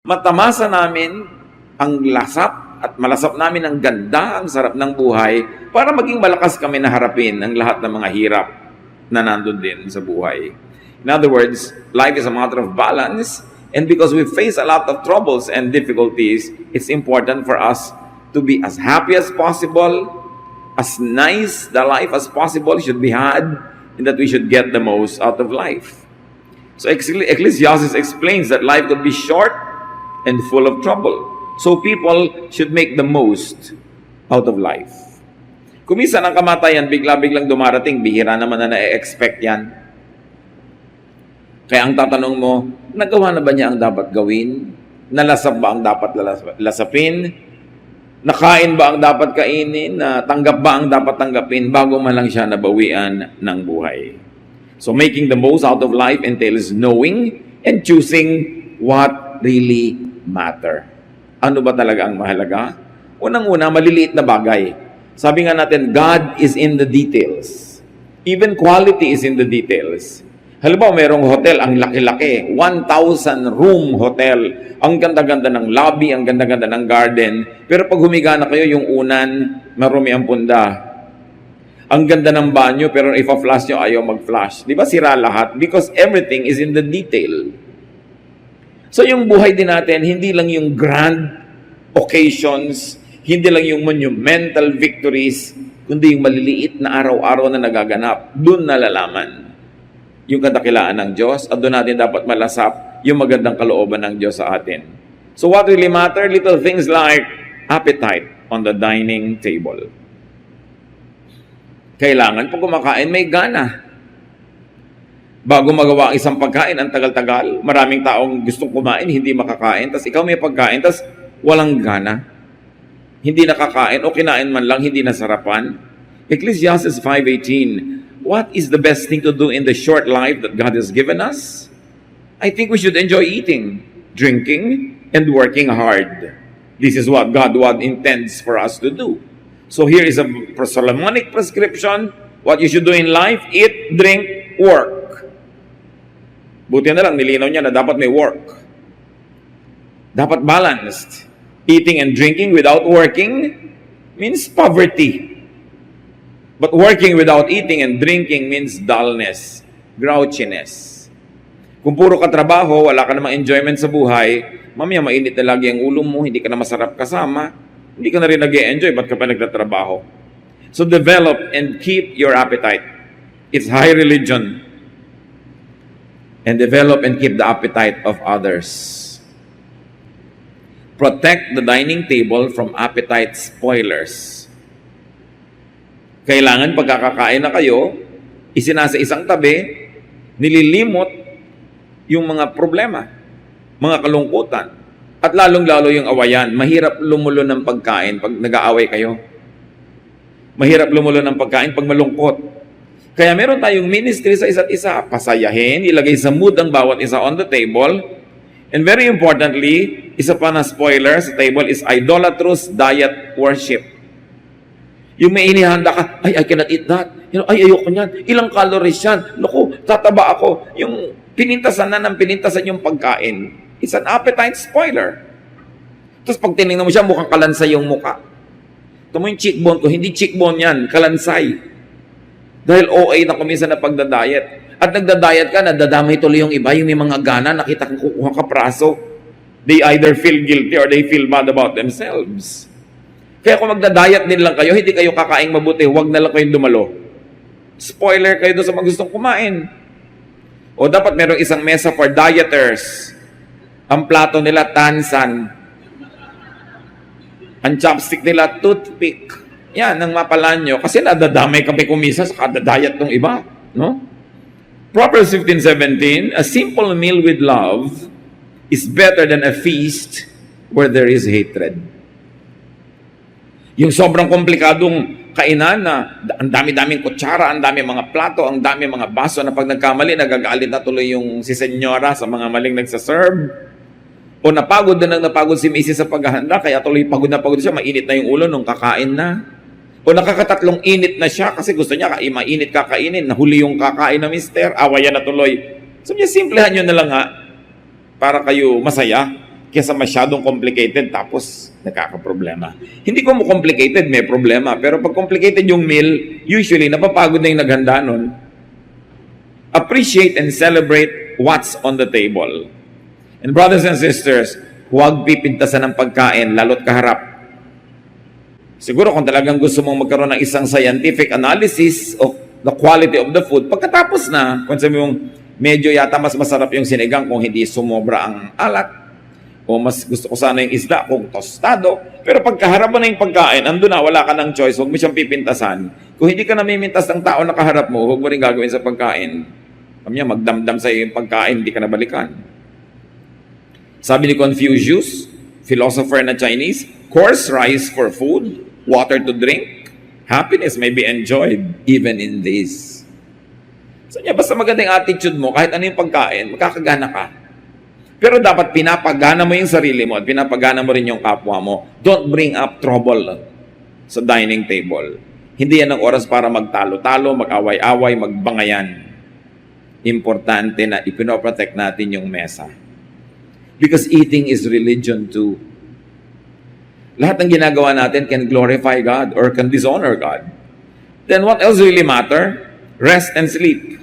matamasa namin ang lasap at malasap namin ang ganda, ang sarap ng buhay para maging malakas kami na harapin ang lahat ng mga hirap na nandun din sa buhay. In other words, life is a matter of balance, and because we face a lot of troubles and difficulties, it's important for us to be as happy as possible, as nice the life as possible should be had, and that we should get the most out of life. So Ecclesiastes explains that life could be short and full of trouble. So people should make the most out of life. Kung minsan ang kamatayan bigla-biglang dumarating, bihira naman na na-expect yan. Kaya ang tatanong mo, nagawa na ba niya ang dapat gawin? Nalasap ba ang dapat lasapin? Nakain ba ang dapat kainin? Tanggap ba ang dapat tanggapin bago man lang siya nabawian ng buhay? So making the most out of life entails knowing and choosing what really matter. Ano ba talaga ang mahalaga? Unang-una, maliliit na bagay. Sabi nga natin, God is in the details. Even quality is in the details. Halimbawa, mayroong hotel, ang laki-laki, 1,000 room hotel. Ang ganda-ganda ng lobby, ang ganda-ganda ng garden. Pero pag humiga na kayo, yung unan, marumi ang punda. Ang ganda ng banyo, pero ipa-flash nyo, ayaw mag-flash. Di ba sira lahat? Because everything is in the detail. So yung buhay din natin, hindi lang yung grand occasions, hindi lang yung monumental victories, kundi yung maliliit na araw-araw na nagaganap. Doon nalalaman yung kadakilaan ng Diyos at doon natin dapat malasap yung magandang kalooban ng Diyos sa atin. So what really matter? Little things like appetite on the dining table. Kailangan pag kumakain, may gana. Bago magawa ang isang pagkain, ang tagal-tagal, maraming taong gustong kumain, hindi makakain, tapos ikaw may pagkain, tapos walang gana. Hindi nakakain o kinain man lang, hindi nasarapan. Ecclesiastes 5:18, what is the best thing to do in the short life that God has given us? I think we should enjoy eating, drinking, and working hard. This is what God intends for us to do. So here is a Solomonic prescription, what you should do in life: eat, drink, work. Buti na lang, nilinaw niya na dapat may work. Dapat balanced. Eating and drinking without working means poverty. But working without eating and drinking means dullness, grouchiness. Kung puro ka trabaho, wala ka namang enjoyment sa buhay, mamaya mainit na lagi ang ulo mo, hindi ka na masarap kasama, hindi ka na rin nag-e-enjoy, ba't ka pa nagtatrabaho? So develop and keep your appetite. It's high religion. And develop and keep the appetite of others. Protect the dining table from appetite spoilers. Kailangan pagkakakain na kayo, isinasa isang tabi, nililimot yung mga problema, mga kalungkutan, at lalong-lalo yung awayan. Mahirap lumulo ng pagkain pag nag-aaway kayo. Mahirap lumulo ng pagkain pag malungkot. Kaya meron tayong ministry sa isa't isa, pasayahin, ilagay sa mood ang bawat isa on the table. And very importantly, isa pa na spoiler sa table is idolatrous diet worship. Yung may inihanda ka, I cannot eat that. Ay, ayoko niyan. Ilang calories yan. Naku, tataba ako. Yung pinintasan na ng pinintasan yung pagkain. It's an appetite spoiler. Tapos pag tinignan mo siya, mukhang kalansay yung muka. Ito mo yung cheekbone ko, hindi cheekbone yan, kalansay. Dahil OA na kuminsan na pagdadiet. At nagdadiet ka, nadadamay tuloy yung iba, yung may mga gana, nakita kang kukuha ka praso. They either feel guilty or they feel bad about themselves. Kaya kung magdadiet din lang kayo, hindi kayo kakaing mabuti, huwag na lang kayong dumalo. Spoiler kayo doon sa mga gustong kumain. O dapat merong isang mesa for dieters. Ang plato nila, tansan. Ang chopstick nila, toothpick. Yan, ang mapalan nyo. Kasi nadadamay kami kumisa sa kada-diet ng iba. No? Proverbs 15:17, a simple meal with love is better than a feast where there is hatred. Yung sobrang komplikadong kainan na ang dami-daming kutsara, ang dami mga plato, ang dami mga baso na pag nagkamali, nagagalit na tuloy yung si senyora sa mga maling nagsaserve. O napagod na napagod si Mrs. sa paghahanda, kaya tuloy pagod na pagod siya, mainit na yung ulo nung kakain na. O nakakatatlong init na siya kasi gusto niya mainit kakainin, nahuli yung kakain na mister, awayan na tuloy. So niya, simplehan nyo na lang ha, para kayo masaya. kesa masyadong complicated tapos nakakaproblema. Hindi ko mo complicated, may problema. Pero pag complicated yung meal, usually napapagod na yung naghanda nun. Appreciate and celebrate what's on the table. And brothers and sisters, huwag pipintasan ng pagkain, lalo't kaharap. Siguro kung talagang gusto mong magkaroon ng isang scientific analysis of the quality of the food, pagkatapos na, kung sabi mong medyo yata mas masarap yung sinigang kung hindi sumobra ang alat, o mas gusto ko sana yung isda kung tostado, pero pagkaharap mo na yung pagkain, andun na, wala ka ng choice, huwag mo siyang pipintasan. Kung hindi ka namimintas ng tao na kaharap mo, huwag mo rin gagawin sa pagkain. Kanya, magdamdam sa iyo yung pagkain, hindi ka nabalikan. Sabi ni Confucius, philosopher na Chinese, coarse rice for food, water to drink, happiness may be enjoyed even in this. So niya, basta magandang attitude mo, kahit ano yung pagkain, makakagana ka. Pero dapat pinapagana mo yung sarili mo at pinapagana mo rin yung kapwa mo. Don't bring up trouble sa dining table. Hindi yan ang oras para magtalo-talo, mag-away-away, magbangayan. Importante na ipinoprotect natin yung mesa. Because eating is religion too. Lahat ng ginagawa natin can glorify God or can dishonor God. Then what else really matter? Rest and sleep.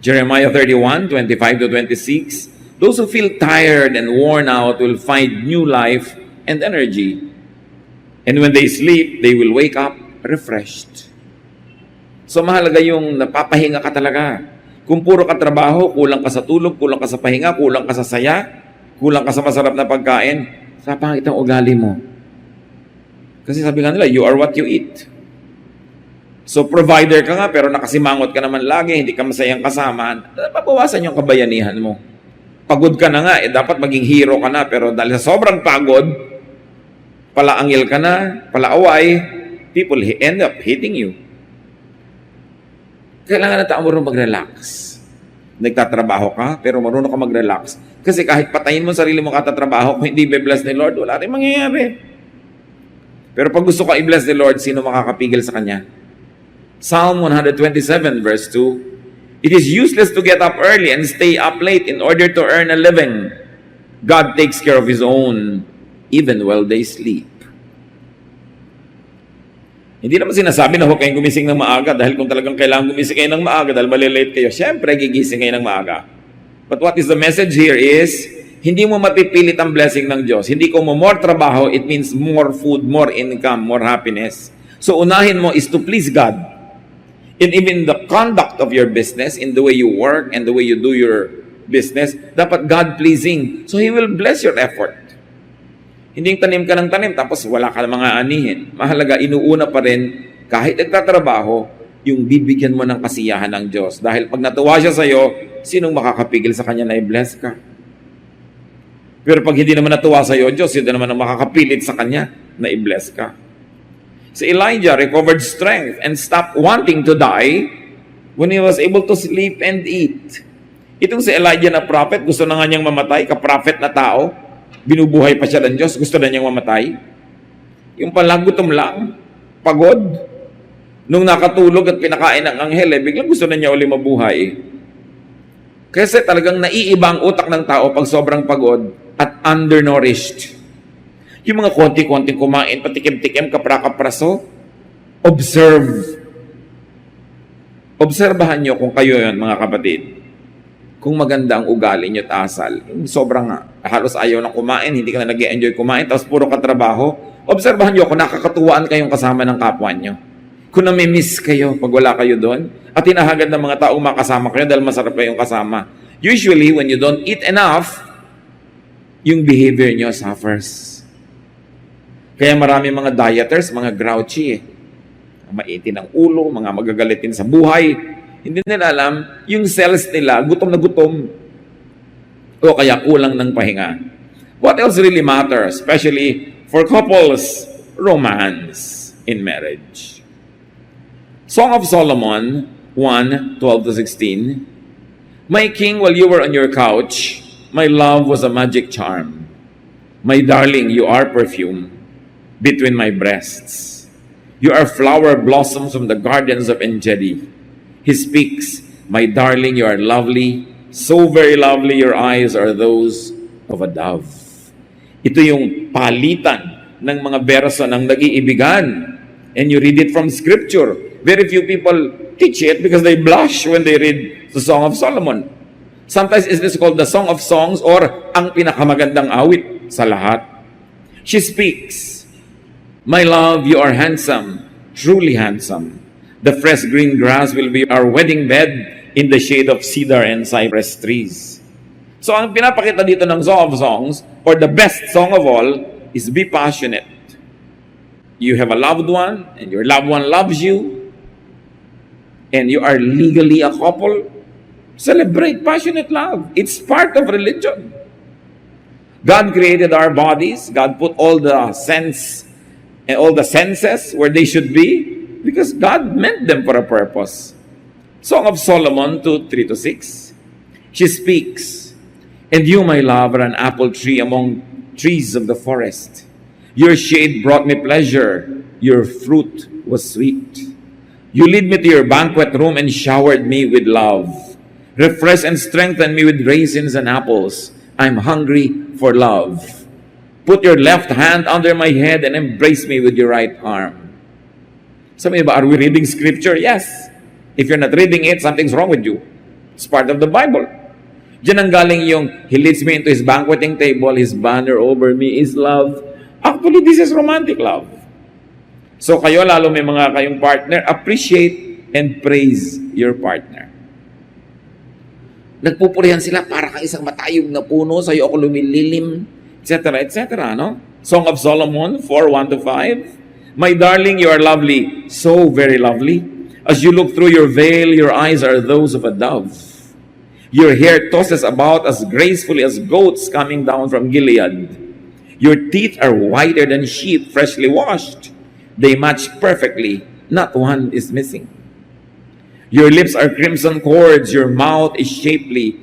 Jeremiah 31:25-26, those who feel tired and worn out will find new life and energy. And when they sleep, they will wake up refreshed. So mahalaga yung napapahinga ka talaga. Kung puro ka trabaho, kulang ka sa tulog, kulang ka sa pahinga, kulang ka sa saya, kulang ka sa masarap na pagkain, sa pangit ang ugali mo. Kasi sabi nga nila, you are what you eat. So provider ka nga pero nakasimangot ka naman lagi, hindi ka masayang kasama, pabawasan yung kabayanihan mo. Pagod ka na nga, dapat maging hero ka na, pero dahil sa sobrang pagod, palaangil ka na, palaaway, people end up hating you. Kailangan na tao marunong mag-relax. Nagtatrabaho ka, pero marunong ka mag-relax. Kasi kahit patayin mo sarili mo katatrabaho, kung hindi be-bless ni Lord, wala rin mangyayari. Pero pag gusto ka i-bless ni Lord, sino makakapigil sa Kanya? Psalm 127 verse 2, it is useless to get up early and stay up late in order to earn a living. God takes care of His own, even while they sleep. Hindi naman sinasabi na huwag kayong gumising ng maaga dahil kung talagang kailangan gumising kayo ng maaga dahil malilate kayo, syempre gigising kayo ng maaga. But what is the message here is, hindi mo mapipilit ang blessing ng Diyos. Hindi ko mo more trabaho, it means more food, more income, more happiness. So unahin mo is to please God. And even the conduct of your business, in the way you work and the way you do your business, dapat God-pleasing. So He will bless your effort. Hindi yung tanim ka ng tanim, tapos wala ka ng mga anihin. Mahalaga, inuuna pa rin, kahit nagtatrabaho, yung bibigyan mo ng kasiyahan ng Diyos. Dahil pag natuwa siya sa'yo, sinong makakapigil sa Kanya na i-bless ka? Pero pag hindi naman natuwa sa'yo, Diyos, hindi naman ang makakapilit sa Kanya na i-bless ka. Si Elijah recovered strength and stopped wanting to die when he was able to sleep and eat. Itong si Elijah na prophet, gusto na nga niyang mamatay, ka-prophet na tao, binubuhay pa siya ng Diyos, gusto na niyang mamatay. Yung pala, gutom lang, pagod. Nung nakatulog at pinakain ng anghel, biglang gusto na niya uli mabuhay. Kasi talagang naiiba ang utak ng tao pag sobrang pagod at undernourished. Yung mga konti-konting kumain, patikim-tikim, kapra-kapraso, observe. Obserbahan nyo kung kayo yun, mga kapatid. Kung maganda ang ugali nyo at asal, sobrang halos ayaw na kumain, hindi ka na nag-enjoy kumain, tapos puro katrabaho, obserbahan nyo kung nakakatuwaan kayong kasama ng kapwa nyo. Kung nami-miss kayo pag wala kayo doon, at hinahagad ng mga taong makasama kayo dahil masarap kayong kasama. Usually, when you don't eat enough, yung behavior nyo suffers. Kaya marami mga dieters, mga grouchy, maitin ang ulo, mga magagalitin sa buhay. Hindi nila alam, yung cells nila, gutom na gutom. O kaya kulang ng pahinga. What else really matters, especially for couples? Romance in marriage. Song of Solomon 1:12-16. My king, while you were on your couch, my love was a magic charm. My darling, you are perfume between my breasts. You are flower blossoms from the gardens of Engedi. He speaks, my darling, you are lovely, So very lovely your eyes are those of a dove. Ito yung palitan ng mga verso ng nag-iibigan. And you read it from Scripture. Very few people teach it because they blush when they read the Song of Solomon. Sometimes it is called the Song of Songs or ang pinakamagandang awit sa lahat. She speaks, "My love, you are handsome, truly handsome. The fresh green grass will be our wedding bed in the shade of cedar and cypress trees." So ang pinapakita dito ng Song of Songs, or the best song of all, is be passionate. You have a loved one, and your loved one loves you, and you are legally a couple. Celebrate passionate love. It's part of religion. God created our bodies. God put all the sense and all the senses where they should be because God meant them for a purpose. Song of Solomon 2:3-6. She speaks, "And you, my love, are an apple tree among trees of the forest. Your shade brought me pleasure. Your fruit was sweet. You lead me to your banquet room and showered me with love. Refresh and strengthen me with raisins and apples. I'm hungry for love. Put your left hand under my head and embrace me with your right arm." Sabi ba, are we reading Scripture? Yes. If you're not reading it, something's wrong with you. It's part of the Bible. Diyan ang galing yung, "He leads me into his banqueting table, his banner over me is love." Actually, this is romantic love. So kayo, lalo may mga kayong partner, appreciate and praise your partner. Nagpupurihan sila para kang isang matayog na puno, sa'yo ako lumililim, etc., etc., no? Song of Solomon 4:1-5. "My darling, you are lovely, so very lovely. As you look through your veil, your eyes are those of a dove. Your hair tosses about as gracefully as goats coming down from Gilead. Your teeth are whiter than sheep freshly washed. They match perfectly, not one is missing. Your lips are crimson cords, your mouth is shapely.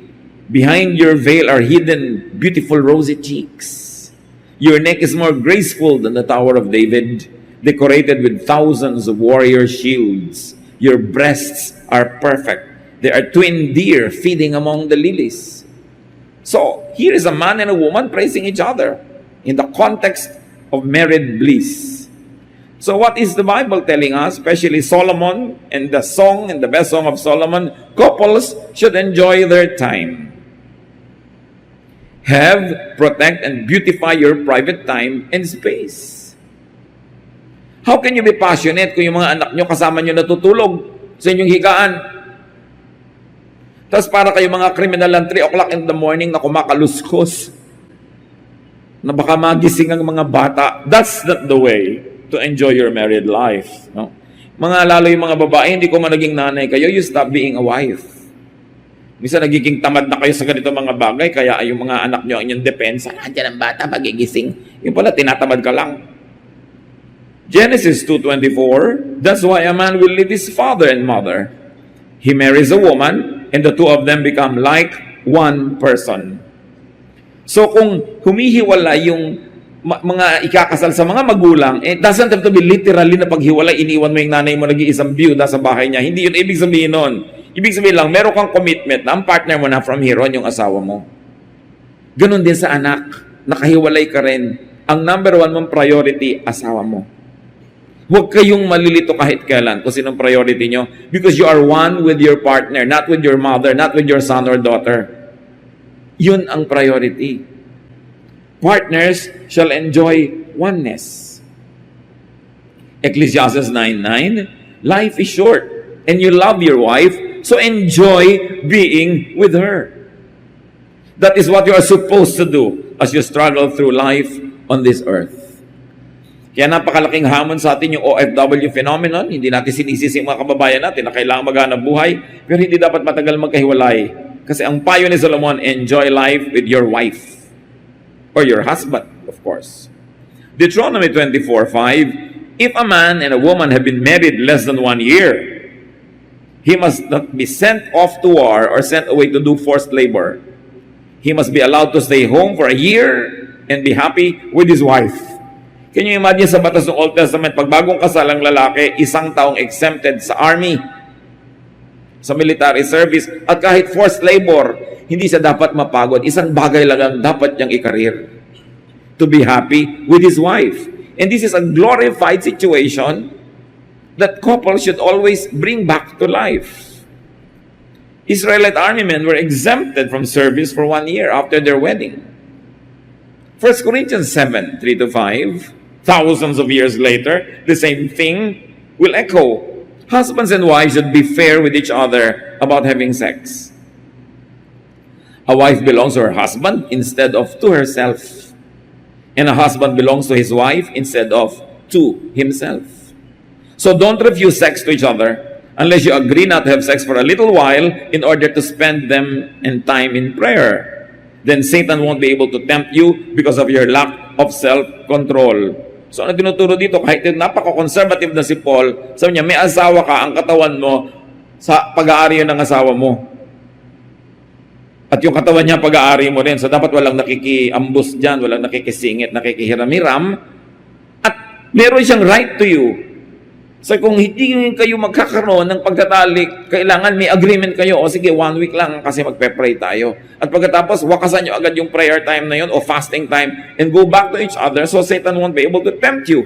Behind your veil are hidden beautiful rosy cheeks. Your neck is more graceful than the Tower of David, decorated with thousands of warrior shields. Your breasts are perfect. They are twin deer feeding among the lilies." So, here is a man and a woman praising each other in the context of married bliss. So what is the Bible telling us, especially Solomon and the song and the best song of Solomon? Couples should enjoy their time. Have, protect, and beautify your private time and space. How can you be passionate kung yung mga anak nyo kasama nyo natutulog sa inyong higaan? Tapos para kayo mga kriminal ng 3 o'clock in the morning na kumakaluskos, na baka magising ang mga bata. That's not the way to enjoy your married life. No? Mga lalo yung mga babae, hindi ko man naging nanay kayo, you stop being a wife. Minsan nagiging tamad na kayo sa ganito mga bagay, kaya yung mga anak nyo ang inyong depensa, andyan ang bata, magigising. Yung pala, tinatamad ka lang. Genesis 2:24, "That's why a man will leave his father and mother. He marries a woman, and the two of them become like one person." So kung humihiwala yung mga ikakasal sa mga magulang, it doesn't have to be literally na paghiwalay, iniwan mo yung nanay mo, nag-iisang byuda sa bahay niya. Hindi yun ibig sabihin nun. Ibig sabihin lang, meron kang commitment na ang partner mo na from here on yung asawa mo. Ganon din sa anak, nakahiwalay ka rin. Ang number 1 mong priority, asawa mo. Huwag kayong malilito kahit kailan kung sinong priority nyo, because you are one with your partner, not with your mother, not with your son or daughter. Yun ang priority. Partners shall enjoy oneness. Ecclesiastes 9:9, "Life is short, and you love your wife, so enjoy being with her." That is what you are supposed to do as you struggle through life on this earth. Kaya napakalaking hamon sa atin yung OFW phenomenon. Hindi natin sinisisi mga kababayan natin na kailangan maghanap buhay, pero hindi dapat matagal magkahiwalay. Kasi ang payo ni Solomon, enjoy life with your wife. Or your husband, of course. Deuteronomy 24:5, "If a man and a woman have been married less than 1 year, he must not be sent off to war or sent away to do forced labor. He must be allowed to stay home for a year and be happy with his wife." Can you imagine sa batas ng Old Testament, pag bagong kasal ang lalaki, 1 taong exempted sa army, sa military service, at kahit forced labor, hindi siya dapat mapagod. Isang bagay lang ang dapat niyang ikarir. To be happy with his wife. And this is a glorified situation that couples should always bring back to life. Israelite army men were exempted from service for 1 year after their wedding. 1 Corinthians 7, 3-5, thousands of years later, the same thing will echo. Husbands and wives should be fair with each other about having sex. A wife belongs to her husband instead of to herself. And a husband belongs to his wife instead of to himself. So don't refuse sex to each other unless you agree not to have sex for a little while in order to spend them in time in prayer. Then Satan won't be able to tempt you because of your lack of self-control. So ano tinuturo dito? Kahit napaka-conservative na si Paul, sabi niya, may asawa ka, ang katawan mo, sa pag-aari ng asawa mo. At yung katawan niya, pag-aari mo rin. So dapat walang nakikiambus dyan, walang nakikisingit, nakikihiram-hiram. At meron siyang right to you. So kung hindi kayo magkakaroon ng pagtatalik, kailangan may agreement kayo. O sige, 1 week lang kasi magpe-pray tayo. At pagkatapos, wakasan nyo agad yung prayer time na yun o fasting time and go back to each other so Satan won't be able to tempt you.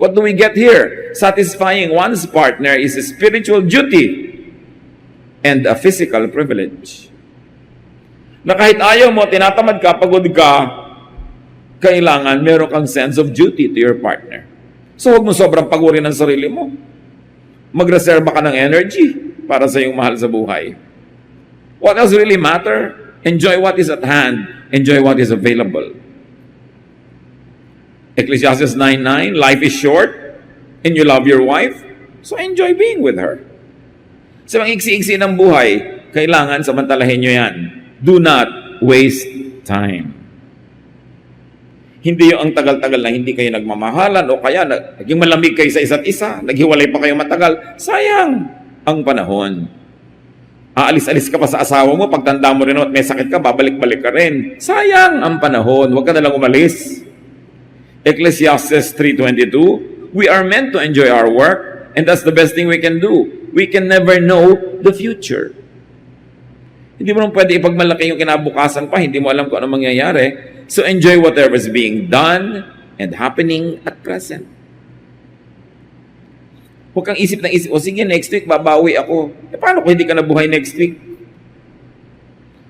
What do we get here? Satisfying one's partner is a spiritual duty and a physical privilege. Na kahit ayaw mo, tinatamad ka, pagod ka, kailangan meron kang sense of duty to your partner. So huwag mo sobrang pagurin ng sarili mo. Magreserba ka ng energy para sa iyong mahal sa buhay. What else really matter? Enjoy what is at hand. Enjoy what is available. Ecclesiastes 9:9, life is short and you love your wife, so enjoy being with her. Sa mga iksi-iksi ng buhay, kailangan samantalahin nyo yan. Do not waste time. Hindi yung ang tagal-tagal na hindi kayo nagmamahalan o kaya naging malamig kayo sa isa't isa, naghiwalay pa kayo matagal. Sayang ang panahon. Aalis-alis ka pa sa asawa mo, pagtanda mo rin at may sakit ka, babalik-balik ka rin. Sayang ang panahon. Huwag ka nalang umalis. Ecclesiastes 3:22, we are meant to enjoy our work and that's the best thing we can do. We can never know the future. Hindi mo nang pwede ipagmalaki yung kinabukasan pa, hindi mo alam kung ano mangyayari. So enjoy whatever is being done and happening at present. Huwag kang isip ng isip, o sige, next week babawi ako. Paano kung hindi ka nabuhay next week?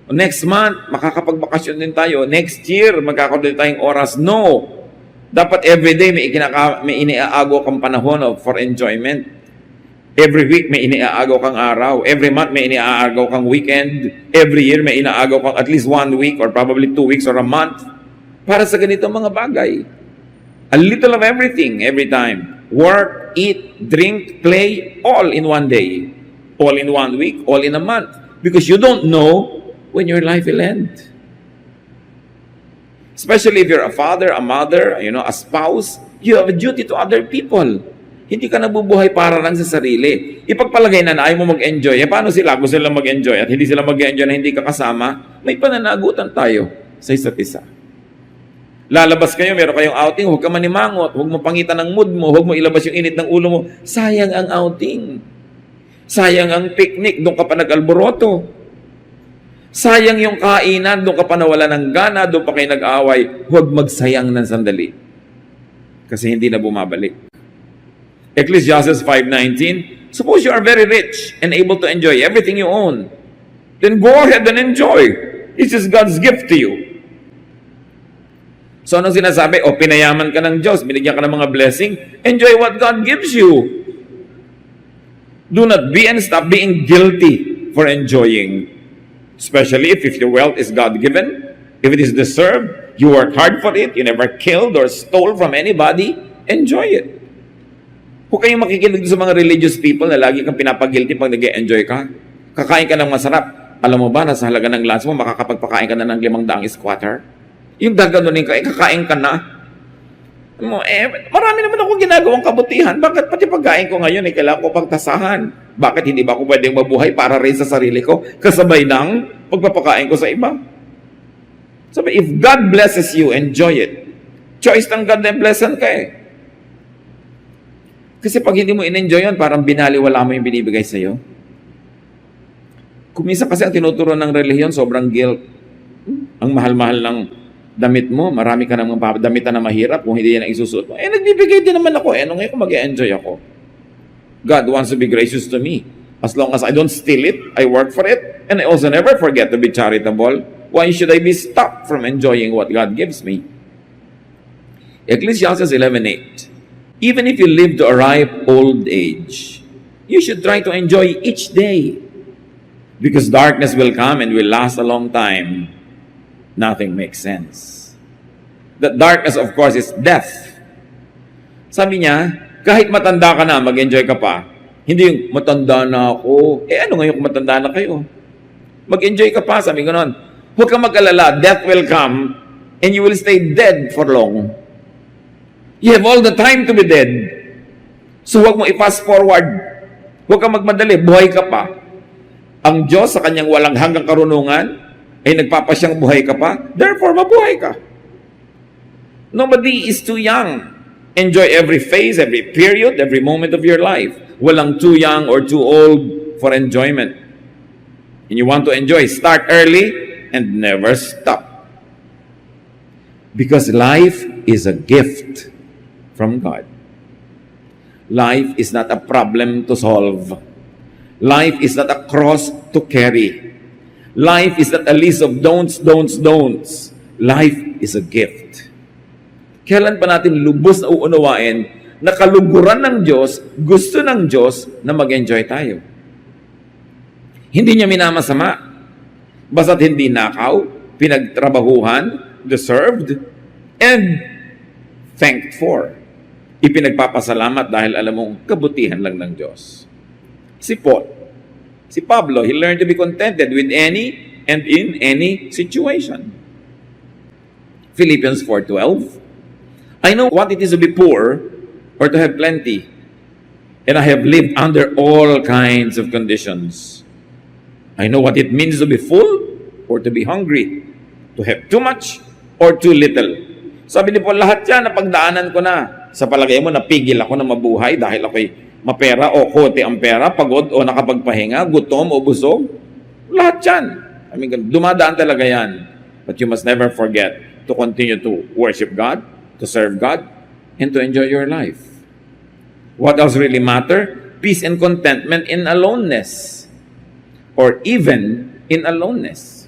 O next month, makakapagbakasyon din tayo. Next year, magkakaroon din tayong oras. No! Dapat everyday may iniaago kang panahon for enjoyment. Every week may iniaagaw kang araw. Every month may iniaagaw kang weekend. Every year may inaagaw kang at least 1 week or probably 2 weeks or a month para sa ganitong mga bagay. A little of everything every time. Work, eat, drink, play, all in one day. All in 1 week, all in a month. Because you don't know when your life will end. Especially if you're a father, a mother, a spouse, you have a duty to other people. Hindi ka nabubuhay para lang sa sarili. Ipagpalagay na ayaw mo mag-enjoy. Paano sila? Gusto sila mag-enjoy at hindi sila mag-enjoy na hindi ka kasama, may pananagutan tayo sa isa't isa. Lalabas kayo, meron kayong outing, huwag ka manimangot, huwag mo pangitan ng mood mo, huwag mo ilabas yung init ng ulo mo. Sayang ang outing. Sayang ang picnic, doon ka pa nag-alboroto. Sayang yung kainan, doon ka pa nawala ng gana, doon pa kayo nag-away. Huwag magsayang ng sandali. Kasi hindi na bumabalik. Ecclesiastes 5:19, suppose you are very rich and able to enjoy everything you own. Then go ahead and enjoy. This is God's gift to you. So anong sinasabi? O pinayaman ka ng Diyos, binigyan ka ng mga blessing, enjoy what God gives you. Do not be and stop being guilty for enjoying. Especially if your wealth is God-given, if it is deserved, you work hard for it, you never killed or stole from anybody, enjoy it. Huwag kayong makikinig sa mga religious people na lagi kang pinapagilty pag nag-enjoy ka. Kakain ka ng masarap. Alam mo ba, nasa halaga ng lunch mo, makakapagpakain ka na ng 500 squatter? Yung gaganunin ka, kakain ka na. Marami naman akong ginagawang kabutihan. Bakit pati pagkain ko ngayon, kailangan ko pagtasahan? Bakit hindi ba ako pwedeng mabuhay para rin sa sarili ko, kasabay ng pagpapakain ko sa iba? Sabi, if God blesses you, enjoy it. Choice ng God na blessan ka eh. Kasi pag hindi mo in-enjoy yun, parang binaliwala mo yung binibigay sa'yo. Kung minsan kasi ang tinuturo ng relihiyon, sobrang guilt. Ang mahal-mahal ng damit mo, marami ka namang damitan na mahirap kung hindi yan ang isusuot mo. Nagbibigay din naman ako. Ano ngayon kung mag-enjoy ako? God wants to be gracious to me. As long as I don't steal it, I work for it, and I also never forget to be charitable. Why should I be stopped from enjoying what God gives me? Ecclesiastes 11:8. Even if you live to a ripe old age, you should try to enjoy each day. Because darkness will come and will last a long time. Nothing makes sense. The darkness, of course, is death. Sabi niya, kahit matanda ka na, mag-enjoy ka pa. Hindi yung matanda na ako. Ano ngayon kung matanda na kayo? Mag-enjoy ka pa, sabi ko noon. Huwag kang mag-alala, death will come and you will stay dead for long. You have all the time to be dead. So huwag mo i-fast forward. Huwag kang magmadali, buhay ka pa. Ang Diyos sa kanyang walang hanggang karunungan ay nagpapasyang buhay ka pa. Therefore, mabuhay ka. Nobody is too young. Enjoy every phase, every period, every moment of your life. Walang too young or too old for enjoyment. And you want to enjoy, start early and never stop. Because life is a gift from God. Life is not a problem to solve. Life is not a cross to carry. Life is not a list of don'ts, don'ts, don'ts. Life is a gift. Kailan pa natin lubos na uunawain na kaluguran ng Diyos, gusto ng Diyos na mag-enjoy tayo? Hindi niya minamasama. Basta't hindi nakaw, pinagtrabahuhan, deserved, and thanked for. Ipinagpapasalamat dahil alam mong kabutihan lang ng Diyos. Si Paul, si Pablo, he learned to be contented with any and in any situation. Philippians 4:12. I know what it is to be poor or to have plenty, and I have lived under all kinds of conditions. I know what it means to be full or to be hungry, to have too much or too little. Sabi ni Paul, lahat yan napagdaanan ko na. Sa palagay mo, napigil ako na mabuhay dahil ako'y mapera o kote ang pera, pagod o nakapagpahinga, gutom o busog. Lahat yan. Dumadaan talaga yan. But you must never forget to continue to worship God, to serve God, and to enjoy your life. What else really matter? Peace and contentment in aloneness. Or even in aloneness.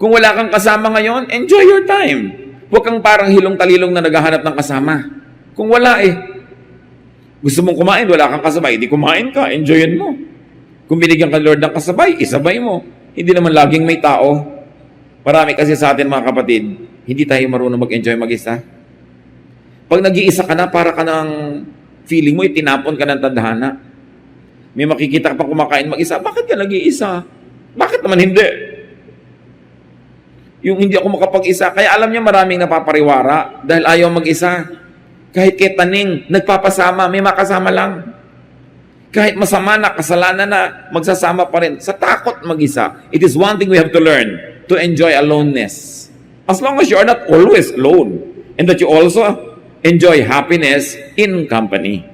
Kung wala kang kasama ngayon, enjoy your time. Huwag kang parang hilong-talilong na naghahanap ng kasama. Kung wala gusto mong kumain, wala kang kasabay, hindi kumain ka, enjoyin mo. Kung binigyan ka Lord ng kasabay, isabay mo. Hindi naman laging may tao. Marami kasi sa atin mga kapatid, hindi tayo marunong mag-enjoy mag-isa. Pag nag-iisa ka na, para ka ng feeling mo, itinapon ka ng tadhana. May makikita ka pa kumakain mag-isa, bakit ka nag-iisa? Bakit naman hindi? Yung hindi ako makapag-isa, kaya alam niya maraming napapariwara dahil ayaw mag-isa. Kahit kay taning, nagpapasama, may makasama lang. Kahit masama na, kasalanan na, magsasama pa rin. Sa takot mag-isa. It is one thing we have to learn, to enjoy aloneness. As long as you are not always alone, and that you also enjoy happiness in company.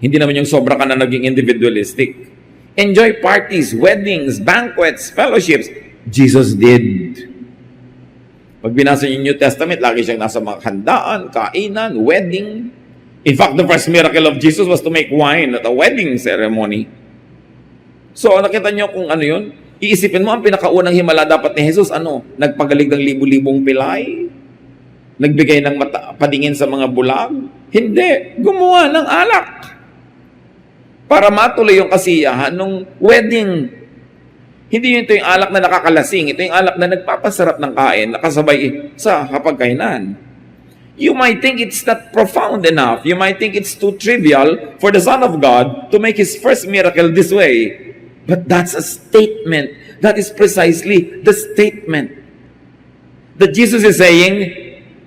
Hindi naman yung sobra ka na naging individualistic. Enjoy parties, weddings, banquets, fellowships. Jesus did. Pag binasa yung New Testament, lagi siyang nasa mga handaan, kainan, wedding. In fact, the first miracle of Jesus was to make wine at a wedding ceremony. So, nakita niyo kung ano yun? Iisipin mo, ang pinakaunang himala dapat ni Jesus, nagpagalig ng libu-libong pilay? Nagbigay ng padingin sa mga bulag? Hindi. Gumawa ng alak. Para matuloy yung kasiyahan ng wedding. Hindi ito yung alak na nakakalasing. Ito yung alak na nagpapasarap ng kain, nakasabay sa kapagkainan. You might think it's not profound enough. You might think it's too trivial for the Son of God to make His first miracle this way. But that's a statement. That is precisely the statement. That Jesus is saying,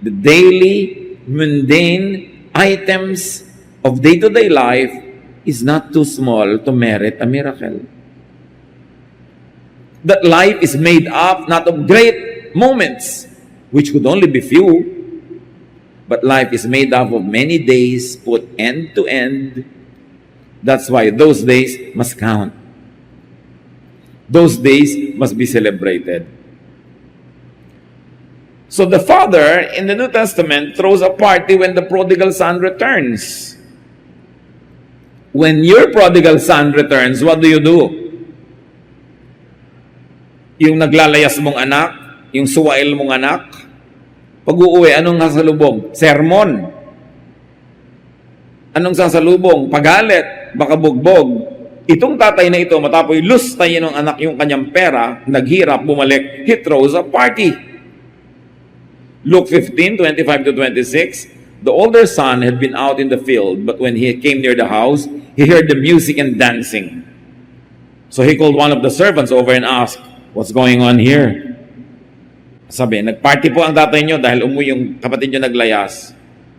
the daily, mundane items of day-to-day life is not too small to merit a miracle. That life is made up not of great moments, which could only be few, but life is made up of many days put end to end That's why those days must count. Those days must be celebrated. So the Father in the New Testament throws a party when the prodigal son returns. When your prodigal son returns, what do? Yung naglalayas mong anak, yung suwail mong anak, pag uuwi, anong sasalubong? Sermon. Anong sasalubong? Pagalit, baka bugbog. Itong tatay na ito, matapos lustayin ng anak yung kanyang pera, naghirap, bumalik, he throws a party. Luke 15:25-26, the older son had been out in the field, but when he came near the house, he heard the music and dancing. So he called one of the servants over and asked, "What's going on here?" Sabi, nagparty po ang tatay nyo dahil umuwi yung kapatid nyo naglayas.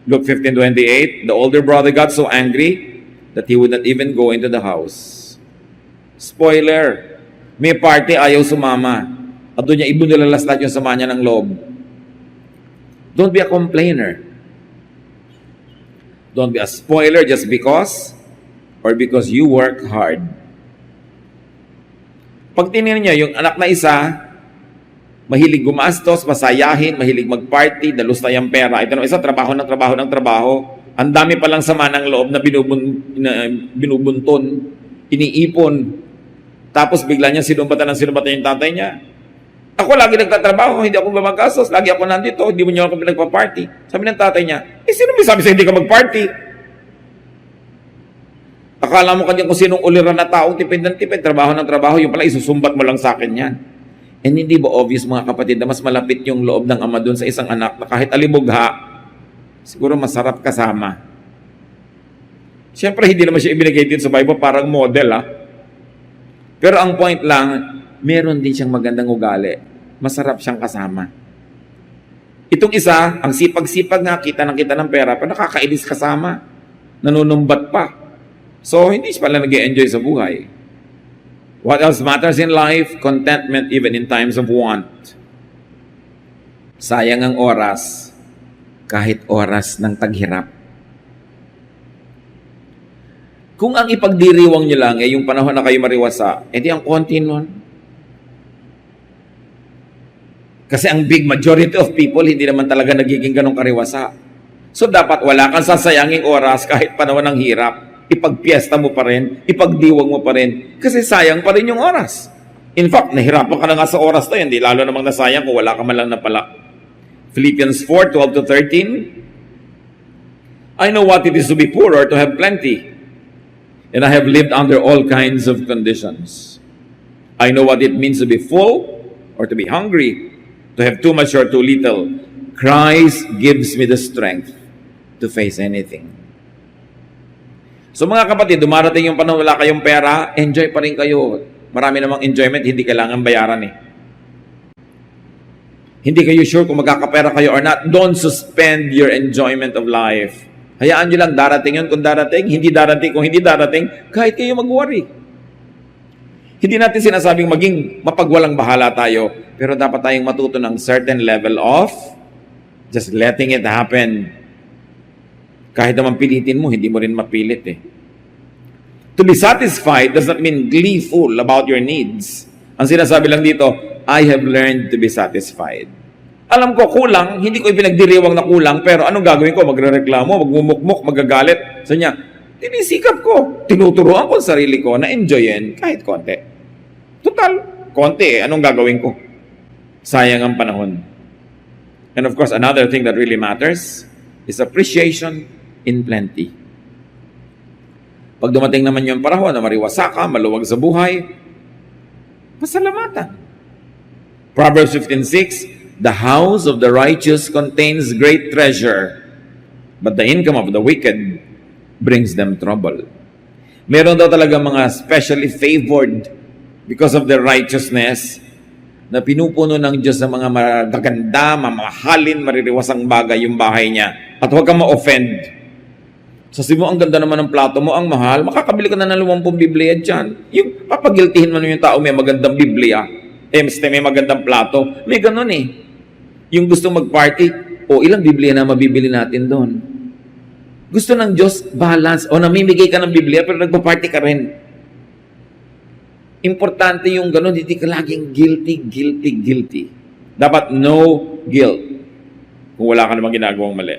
Luke 15:28, the older brother got so angry that he would not even go into the house. Spoiler, may party, ayaw sumama. At doon niya ibunulalas lahat yung sama niya ng loob. Don't be a complainer. Don't be a spoiler just because or because you work hard. Pag tinignan niyo, yung anak na isa, mahilig gumastos, masayahin, mahilig mag-party, dalusta yung pera. Ito ng isa, trabaho. Ang dami palang sama ng loob na binubunton, iniipon. Tapos bigla niya sinumbatan yung tatay niya. Ako lagi nagtatrabaho, hindi ako gumagastos, lagi ako nandito, hindi mo niyo ako pinagpa-party. Sabi ng tatay niya, sino may sabi sa'yo hindi ka mag-party? Akala mo kanya kung sinong uliran na taong tipid ng tipid, trabaho, yung pala isusumbat mo lang sa akin yan. And hindi ba obvious mga kapatid na mas malapit yung loob ng ama doon sa isang anak na kahit alibugha, siguro masarap kasama. Siyempre hindi naman siya ibinigay dito sa Bible parang model Pero ang point lang, meron din siyang magandang ugali. Masarap siyang kasama. Itong isa, ang sipag-sipag nga, kita ng pera, pero nakakainis kasama. Nanunumbat pa. So, hindi siya pala nag-enjoy sa buhay. What else matters in life? Contentment even in times of want. Sayang ang oras, kahit oras ng taghirap. Kung ang ipagdiriwang nyo lang yung panahon na kayo mariwasa, edi ang konti nun. Kasi ang big majority of people, hindi naman talaga nagiging ganong kariwasa. So dapat wala kang sasayanging oras kahit panahon ng hirap. Ipagpiesta mo pa rin, ipagdiwang mo pa rin, kasi sayang pa rin yung oras. In fact, nahirapan ka na nga sa oras na yan, di lalo namang nasayang kung wala ka man lang napala. Philippians 4:12-13, I know what it is to be poor or to have plenty, and I have lived under all kinds of conditions. I know what it means to be full or to be hungry, to have too much or too little. Christ gives me the strength to face anything. So mga kapatid, dumarating yung panahon wala kayong pera, enjoy pa rin kayo. Marami namang enjoyment, hindi kailangan bayaran Hindi kayo sure kung magkakapera kayo or not. Don't suspend your enjoyment of life. Hayaan nyo lang, darating yun kung darating, hindi darating kung hindi darating, kahit kayo mag-worry. Hindi natin sinasabing maging mapagwalang bahala tayo, pero dapat tayong matuto ng certain level of just letting it happen. Kahit naman pilitin mo, hindi mo rin mapilit To be satisfied does not mean gleeful about your needs. Ang sinasabi lang dito, I have learned to be satisfied. Alam ko, kulang, hindi ko ipinagdiriwang na kulang, pero anong gagawin ko? Magrereklamo, magmumukmuk, magagalit. So niya, tinisikap ko, tinuturuan ko sa sarili ko na enjoyin kahit konti. Total, konti anong gagawin ko? Sayang ang panahon. And of course, another thing that really matters is appreciation in plenty. Pag dumating naman yung panahon na mariwasa ka, maluwag sa buhay, pasalamatan. Proverbs 15:6, the house of the righteous contains great treasure, but the income of the wicked brings them trouble. Meron daw talaga mga specially favored because of their righteousness na pinupuno ng Diyos ng mga magaganda, mamahalin, maririwasang bagay yung bahay niya. At huwag kang ma-offend. Sabi mo, ang ganda naman ng plato mo, ang mahal, makakabili ka na ng 50 Biblia dyan. Yung papagiltihin mo yung tao, may magandang Biblia. May magandang plato. May ganun Yung gusto mag-party, ilang Biblia na mabibili natin doon? Gusto ng Diyos balance. O namimigay ka ng Biblia pero nagpa-party ka rin. Importante yung gano'n, hindi ka laging guilty. Dapat no guilt kung wala ka namang ginagawang mali.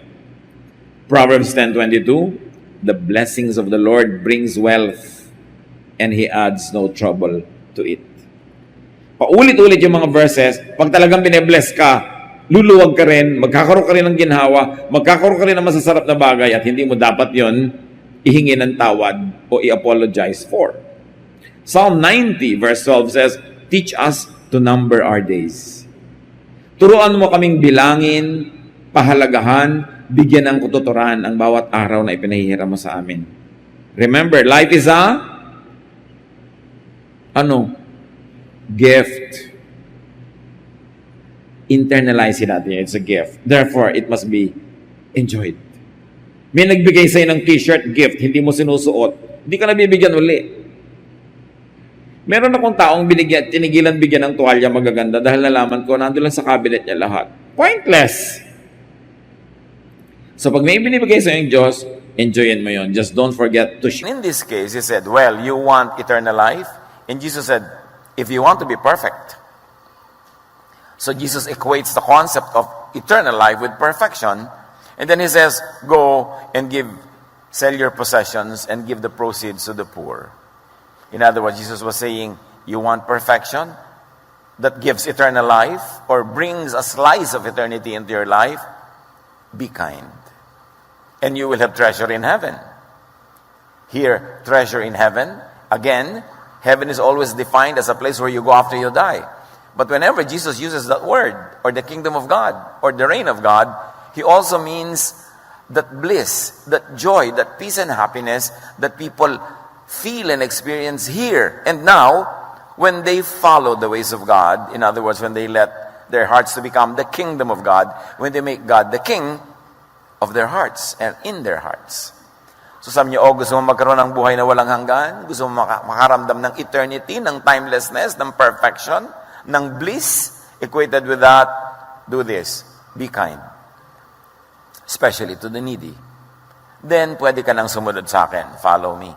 Proverbs 10:22, the blessings of the Lord brings wealth and He adds no trouble to it. Paulit-ulit yung mga verses, pag talagang bine-bless ka, luluwag ka rin, magkakaroon ka rin ng ginhawa, magkakaroon ka rin ng masasarap na bagay at hindi mo dapat yon ihingi ng tawad o i-apologize for. Psalm 90 verse 12 says, teach us to number our days. Turuan mo kaming bilangin, pahalagahan, bigyan ng katuturan ang bawat araw na ipinahihiram mo sa amin. Remember, life is a gift. Internalize natin, it's a gift. Therefore, it must be enjoyed. May nagbigay sa'yo ng t-shirt gift, hindi mo sinusuot, hindi ka nabibigyan uli. Meron akong taong tinigilan bigyan ng tuwalya magaganda dahil nalaman ko, nandun lang sa cabinet niya lahat. Pointless! So pag may binibigay sa'yo yung Diyos, enjoyin mo yon. Just don't forget to share. In this case, he said, well, you want eternal life? And Jesus said, if you want to be perfect. So Jesus equates the concept of eternal life with perfection. And then he says, go and sell your possessions and give the proceeds to the poor. In other words, Jesus was saying, you want perfection that gives eternal life or brings a slice of eternity into your life? Be kind. And you will have treasure in heaven. Here, treasure in heaven. Again, heaven is always defined as a place where you go after you die. But whenever Jesus uses that word, or the kingdom of God, or the reign of God, He also means that bliss, that joy, that peace and happiness that people feel and experience here and now when they follow the ways of God. In other words, when they let their hearts to become the kingdom of God, when they make God the king of their hearts and in their hearts. So sabi niyo, gusto mo magkaroon ng buhay na walang hanggan? Gusto mo makaramdam ng eternity, ng timelessness, ng perfection, ng bliss? Equated with that, do this. Be kind. Especially to the needy. Then, pwede ka nang sumunod sa akin. Follow me.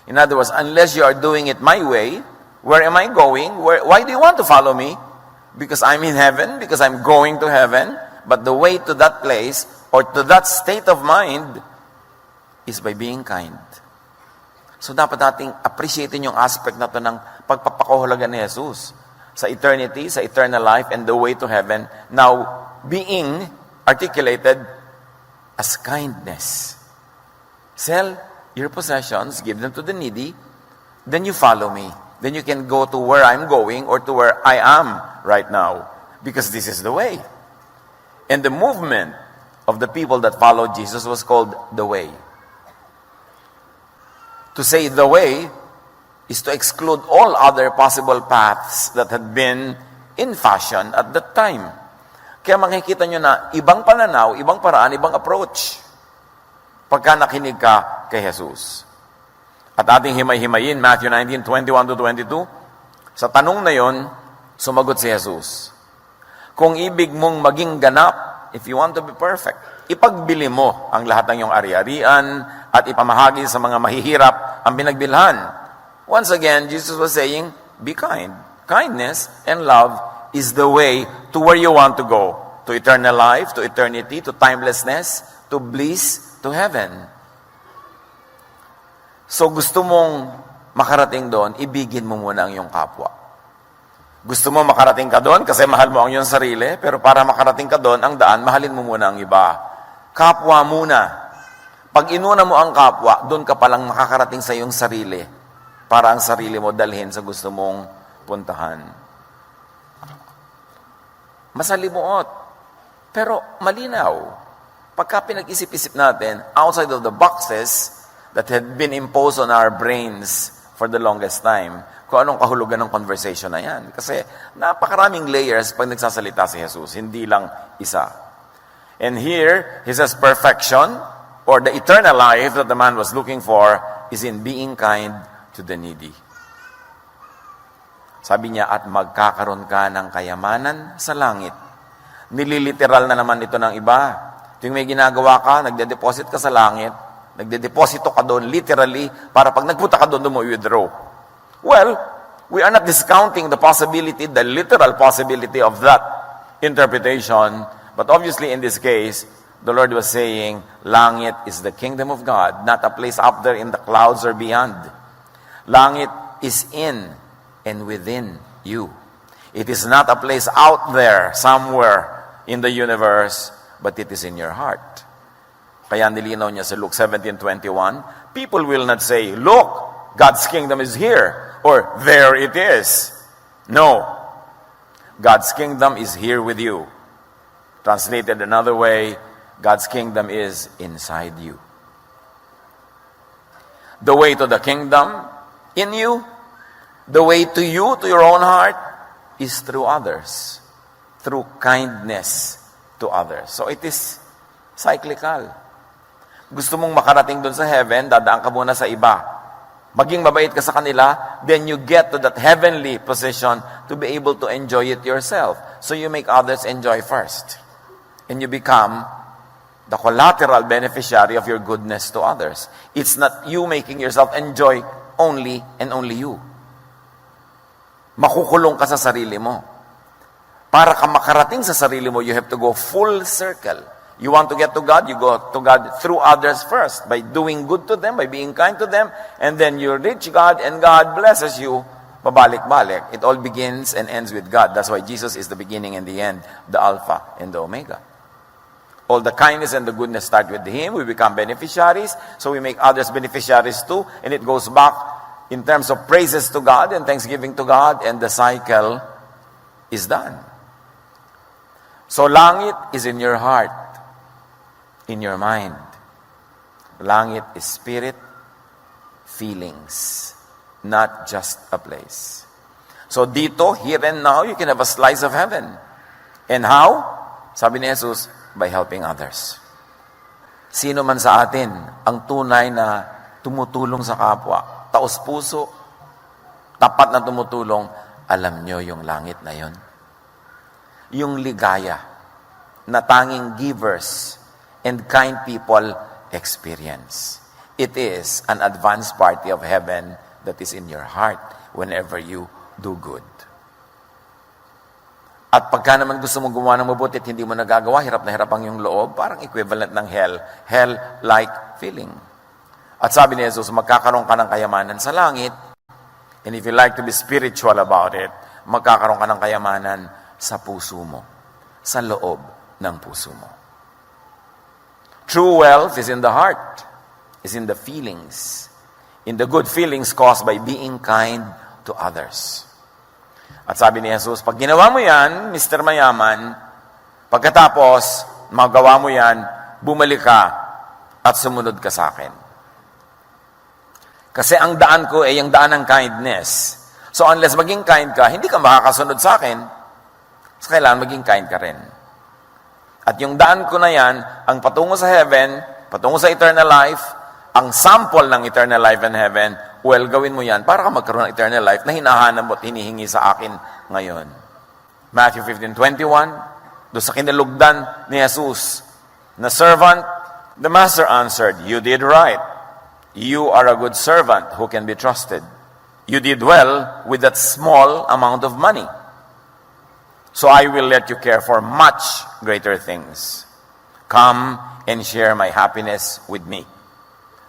In other words, unless you are doing it my way, where am I going? Why do you want to follow me? Because I'm in heaven, because I'm going to heaven. But the way to that place, or to that state of mind, is by being kind. So dapat nating appreciatein yung aspect na to ng pagpapakahulugan ni Jesus sa eternity, sa eternal life, and the way to heaven, now being articulated as kindness. Sell your possessions, give them to the needy, then you follow me. Then you can go to where I'm going or to where I am right now, because this is the way. And the movement of the people that followed Jesus was called the way. To say the way is to exclude all other possible paths that had been in fashion at that time. Kaya makikita nyo na ibang pananaw, ibang paraan, ibang approach pagka nakinig ka kay Jesus. At ating himay-himayin, Matthew 19:21-22, sa tanong na yon, sumagot si Jesus, kung ibig mong maging ganap, if you want to be perfect, ipagbili mo ang lahat ng iyong ari-arian at ipamahagi sa mga mahihirap ang pinagbilhan. Once again, Jesus was saying, be kind. Kindness and love is the way to where you want to go. To eternal life, to eternity, to timelessness, to bliss, to heaven. So gusto mong makarating doon, ibigin mo muna ang iyong kapwa. Gusto mo makarating ka doon kasi mahal mo ang iyong sarili, pero para makarating ka doon, ang daan, mahalin mo muna ang iba. Kapwa muna. Pag inuna mo ang kapwa, doon ka palang makakarating sa iyong sarili para ang sarili mo dalhin sa gusto mong puntahan. Masalimuot, pero malinaw. Pagka pinag-isip-isip natin, outside of the boxes that had been imposed on our brains for the longest time, kung anong kahulugan ng conversation na yan. Kasi napakaraming layers pag nagsasalita si Jesus, hindi lang isa. And here, he says perfection, or the eternal life that the man was looking for, is in being kind to the needy. Sabi niya, at magkakaroon ka ng kayamanan sa langit. Nililiteral na naman ito ng iba. Tuwing may ginagawa ka, nagde-deposit ka sa langit, nagde-deposito ka doon, literally, para pag nagpunta ka doon, mo withdraw. Well, we are not discounting the possibility, the literal possibility of that interpretation, but obviously in this case, the Lord was saying, langit is the kingdom of God, not a place up there in the clouds or beyond. Langit is in and within you. It is not a place out there, somewhere in the universe, but it is in your heart. Kaya nilinaw niya sa Luke 17:21, people will not say, look, God's kingdom is here, or there it is. No. God's kingdom is here with you. Translated another way, God's kingdom is inside you. The way to the kingdom in you, the way to you, to your own heart, is through others. Through kindness to others. So it is cyclical. Gusto mong makarating doon sa heaven, dadaan ka muna sa iba. Maging mabait ka sa kanila, then you get to that heavenly position to be able to enjoy it yourself. So you make others enjoy first. And you become the collateral beneficiary of your goodness to others. It's not you making yourself enjoy only and only you. Makukulong ka sa sarili mo. Para ka makarating sa sarili mo, you have to go full circle. You want to get to God, you go to God through others first, by doing good to them, by being kind to them, and then you reach God, and God blesses you, pabalik-balik. It all begins and ends with God. That's why Jesus is the beginning and the end, the Alpha and the Omega. All the kindness and the goodness start with Him. We become beneficiaries, so we make others beneficiaries too, and it goes back in terms of praises to God and thanksgiving to God, and the cycle is done. So langit is in your heart, in your mind. Langit is spirit, feelings, not just a place. So dito, here and now, you can have a slice of heaven. And how? Sabi ni Jesus, by helping others. Sino man sa atin ang tunay na tumutulong sa kapwa, taos puso, tapat na tumutulong, alam nyo yung langit na yon. Yung ligaya na tanging givers and kind people experience. It is an advanced party of heaven that is in your heart whenever you do good. At pagka naman gusto mong gumawa ng mabuti at hindi mo nagagawa, hirap na hirap ang yung loob, parang equivalent ng hell. Hell-like feeling. At sabi ni Jesus, magkakaroon ka ng kayamanan sa langit, and if you like to be spiritual about it, magkakaroon ka ng kayamanan sa puso mo, sa loob ng puso mo. True wealth is in the heart, is in the feelings, in the good feelings caused by being kind to others. At sabi ni Jesus, pag ginawa mo yan, Mr. Mayaman, pagkatapos, magawa mo yan, bumalik ka at sumunod ka sa akin. Kasi ang daan ko ay yung daan ng kindness. So unless maging kind ka, hindi ka makakasunod sa akin. So, kailangan maging kind ka rin. At yung daan ko na yan, ang patungo sa heaven, patungo sa eternal life, ang sample ng eternal life and heaven, well, gawin mo yan para ka magkaroon ng eternal life na hinahanap mo at hinihingi sa akin ngayon. Matthew 15:21, doon sa kinalugdan ni Jesus, na servant, the master answered, you did right. You are a good servant who can be trusted. You did well with that small amount of money. So I will let you care for much greater things. Come and share my happiness with me.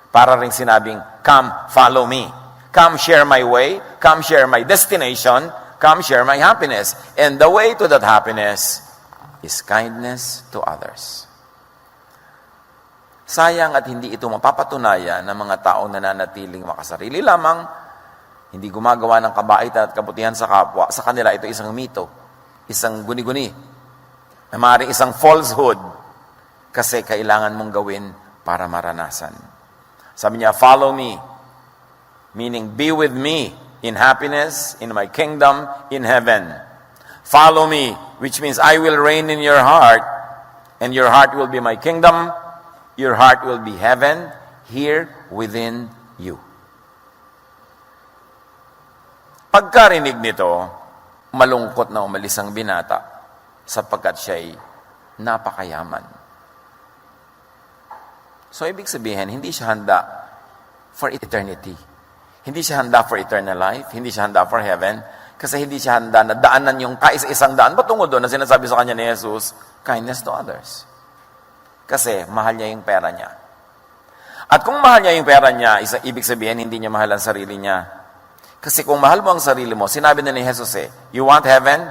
Para rin sinabing, come, follow me. Come share my way. Come share my destination. Come share my happiness. And the way to that happiness is kindness to others. Sayang at hindi ito mapapatunayan ng mga taong nananatiling makasarili lamang, hindi gumagawa ng kabaitan at kabutihan sa kapwa. Sa kanila, ito isang mito. Isang guni-guni, na maaaring isang falsehood, kasi kailangan mong gawin para maranasan. Sabi niya, follow me, meaning be with me in happiness, in my kingdom, in heaven. Follow me, which means I will reign in your heart, and your heart will be my kingdom, your heart will be heaven, here within you. Pagkarinig nito, malungkot na umalis ang binata sapagkat siya'y napakayaman. So, ibig sabihin, hindi siya handa for eternity. Hindi siya handa for eternal life. Hindi siya handa for heaven. Kasi hindi siya handa na daanan yung kaisa-isang daan. Patungo doon na sinasabi sa kanya ni Jesus, kindness to others. Kasi mahal niya yung pera niya. At kung mahal niya yung pera niya, ibig sabihin, hindi niya mahal ang sarili niya. Kasi kung mahal mo ang sarili mo, sinabi na ni Jesus you want heaven?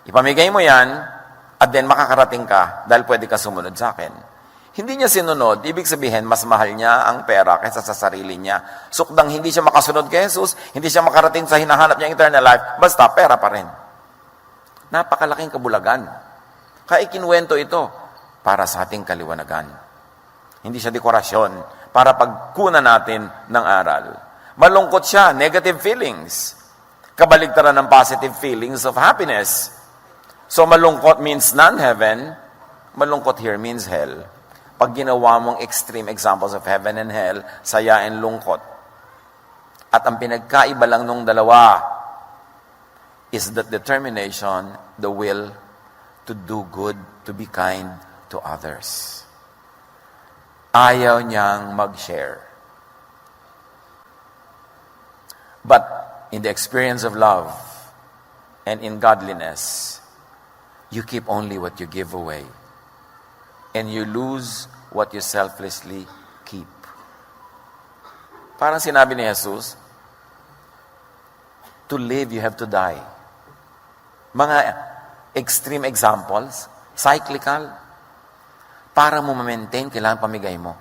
Ipamigay mo yan, at then makakarating ka dahil pwede ka sumunod sa akin. Hindi niya sinunod, ibig sabihin, mas mahal niya ang pera kaysa sa sarili niya. Sukdang hindi siya makasunod kay Jesus, hindi siya makarating sa hinahanap niyang eternal life, basta pera pa rin. Napakalaking kabulagan. Kaya ikinuwento ito para sa ating kaliwanagan. Hindi siya dekorasyon para pagkunan natin ng aral. Malungkot siya, negative feelings. Kabaligtaran ng positive feelings of happiness. So malungkot means non-heaven, malungkot here means hell. Pag ginawa mong extreme examples of heaven and hell, saya and lungkot. At ang pinagkaiba lang nung dalawa is that determination, the will to do good, to be kind to others. Ayaw niyang mag-share. But in the experience of love and in godliness, you keep only what you give away. And you lose what you selflessly keep. Parang sinabi ni Jesus, to live, you have to die. Mga extreme examples, cyclical, para mo ma-maintain, kailangan pamigay mo.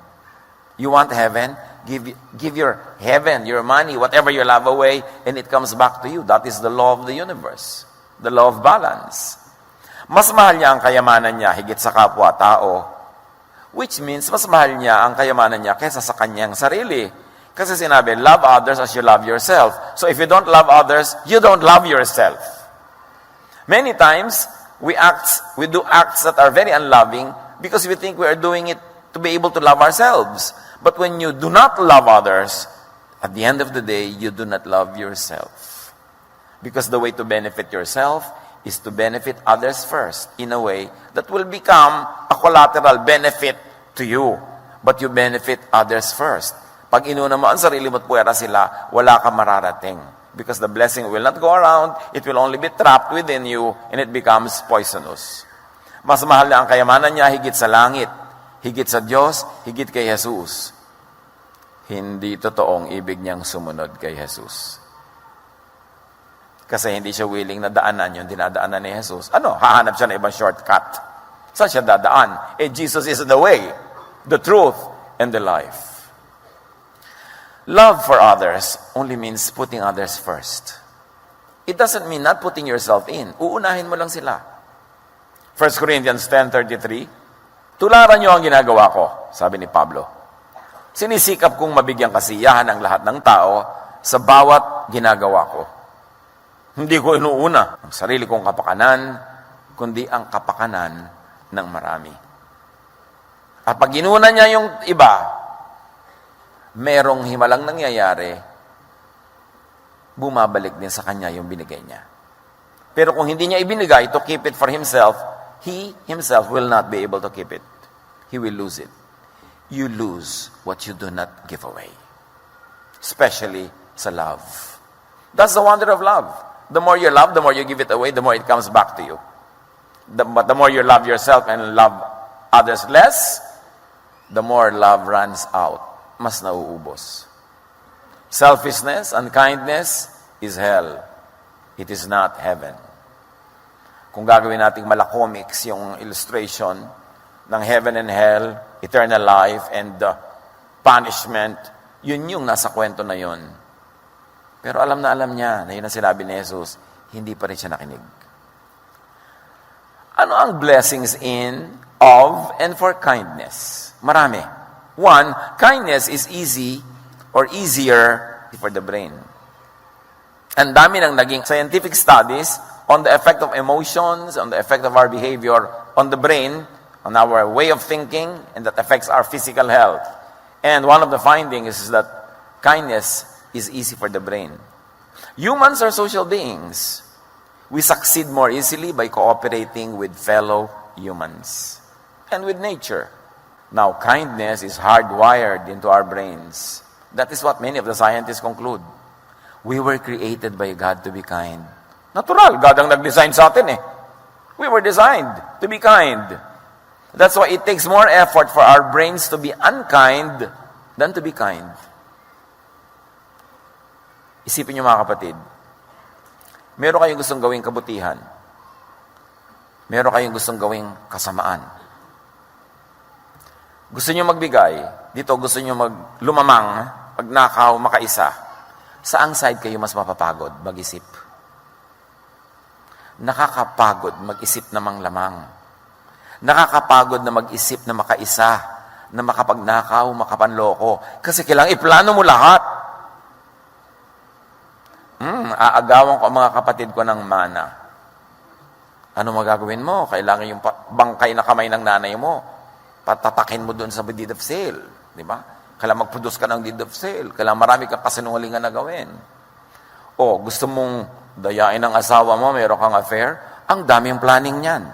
You want heaven? Give your heaven, your money, whatever you love away, and it comes back to you. That is the law of the universe. The law of balance. Mas mahal niya ang kayamanan niya higit sa kapwa-tao. Which means, mas mahal niya ang kayamanan niya kaysa sa kanyang sarili. Kasi sinabi, love others as you love yourself. So if you don't love others, you don't love yourself. Many times, we do acts that are very unloving because we think we are doing it to be able to love ourselves. But when you do not love others, at the end of the day, you do not love yourself. Because the way to benefit yourself is to benefit others first in a way that will become a collateral benefit to you. But you benefit others first. Pag inuna mo ang sarili mo at puwera sila, wala ka mararating. Because the blessing will not go around, it will only be trapped within you, and it becomes poisonous. Mas mahal na ang kayamanan niya higit sa langit, higit sa Diyos, higit kay Jesus. Hindi totoong ibig niyang sumunod kay Jesus. Kasi hindi siya willing na daanan yung dinadaanan ni Jesus. Hahanap siya ng ibang shortcut. Saan siya dadaan? Jesus is the way, the truth, and the life. Love for others only means putting others first. It doesn't mean not putting yourself in. Uunahin mo lang sila. 1 Corinthians 10:33, tularan niyo ang ginagawa ko, sabi ni Pablo. Sinisikap kong mabigyan kasiyahan ang lahat ng tao sa bawat ginagawa ko. Hindi ko inuuna ang sarili kong kapakanan, kundi ang kapakanan ng marami. At pag inuna niya yung iba, merong himalang nangyayari, bumabalik din sa kanya yung binigay niya. Pero kung hindi niya ibinigay to keep it for himself, he himself will not be able to keep it. He will lose it. You lose what you do not give away. Especially sa love. That's the wonder of love. The more you love, the more you give it away, the more it comes back to you. The more you love yourself and love others less, the more love runs out. Mas nauubos. Selfishness and kindness is hell. It is not heaven. Kung gagawin nating malakomics yung illustration ng heaven and hell, eternal life, and punishment, yun yung nasa kwento na yun. Pero alam niya na yun ang sinabi ni Jesus, hindi pa rin siya nakinig. Ano ang blessings in, of, and for kindness? Marami. One, kindness is easy or easier for the brain. Ang dami ng naging scientific studies on the effect of emotions, on the effect of our behavior, on the brain, on our way of thinking, and that affects our physical health. And one of the findings is that kindness is easy for the brain. Humans are social beings. We succeed more easily by cooperating with fellow humans and with nature. Now, kindness is hardwired into our brains. That is what many of the scientists conclude. We were created by God to be kind. Natural, God ang nag-design sa atin eh. We were designed to be kind. That's why it takes more effort for our brains to be unkind than to be kind. Isipin niyo mga kapatid, meron kayong gustong gawing kabutihan. Meron kayong gustong gawing kasamaan. Gusto niyo magbigay, dito gusto niyo lumamang, magnakaw, makaisa. Saang side kayo mas mapapagod mag-isip? Nakakapagod mag-isip na manglamang. Nakakapagod na mag-isip na makaisa, na makapagnakaw, makapanloko. Kasi kailangan iplano mo lahat. Aagawan ko ang mga kapatid ko ng mana. Ano magagawin mo? Kailangan yung bangkay na kamay ng nanay mo. Patatakin mo doon sa deed of sale. Di ba? Kailangan mag-produce ka ng deed of sale. Kailangan marami kang kasinungalingan na gawin. O, gusto mong dayain ang asawa mo, meron kang affair, ang daming planning niyan.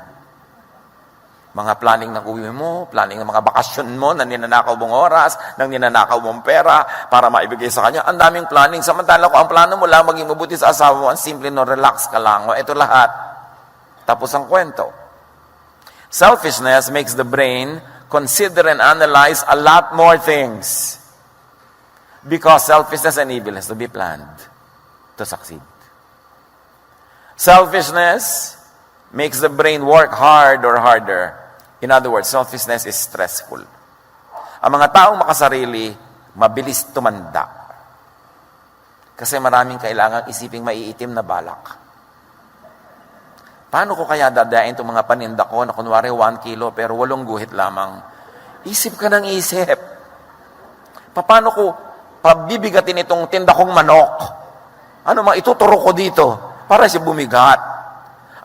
Mga planning ng uwi mo, planning ng mga bakasyon mo, ng ninanakaw mong oras, ng ninanakaw mong pera, para maibigay sa kanya. Ang daming planning. Samantala ko, ang plano mo lang maging mabuti sa asawa mo, ang simple no, relax ka lang. O, ito lahat. Tapos ang kwento. Selfishness makes the brain consider and analyze a lot more things. Because selfishness and evil has to be planned to succeed. Selfishness makes the brain work hard or harder. In other words, selfishness is stressful. Ang mga taong makasarili, mabilis tumanda. Kasi maraming kailangang isiping maiitim na balak. Paano ko kaya dadain itong mga paninda ko na kunwari 1 kilo pero 8 guhit lamang? Isip ka ng isip. Paano ko pabibigatin itong tinda kong manok? Ano ituturo ko dito para siya bumigat?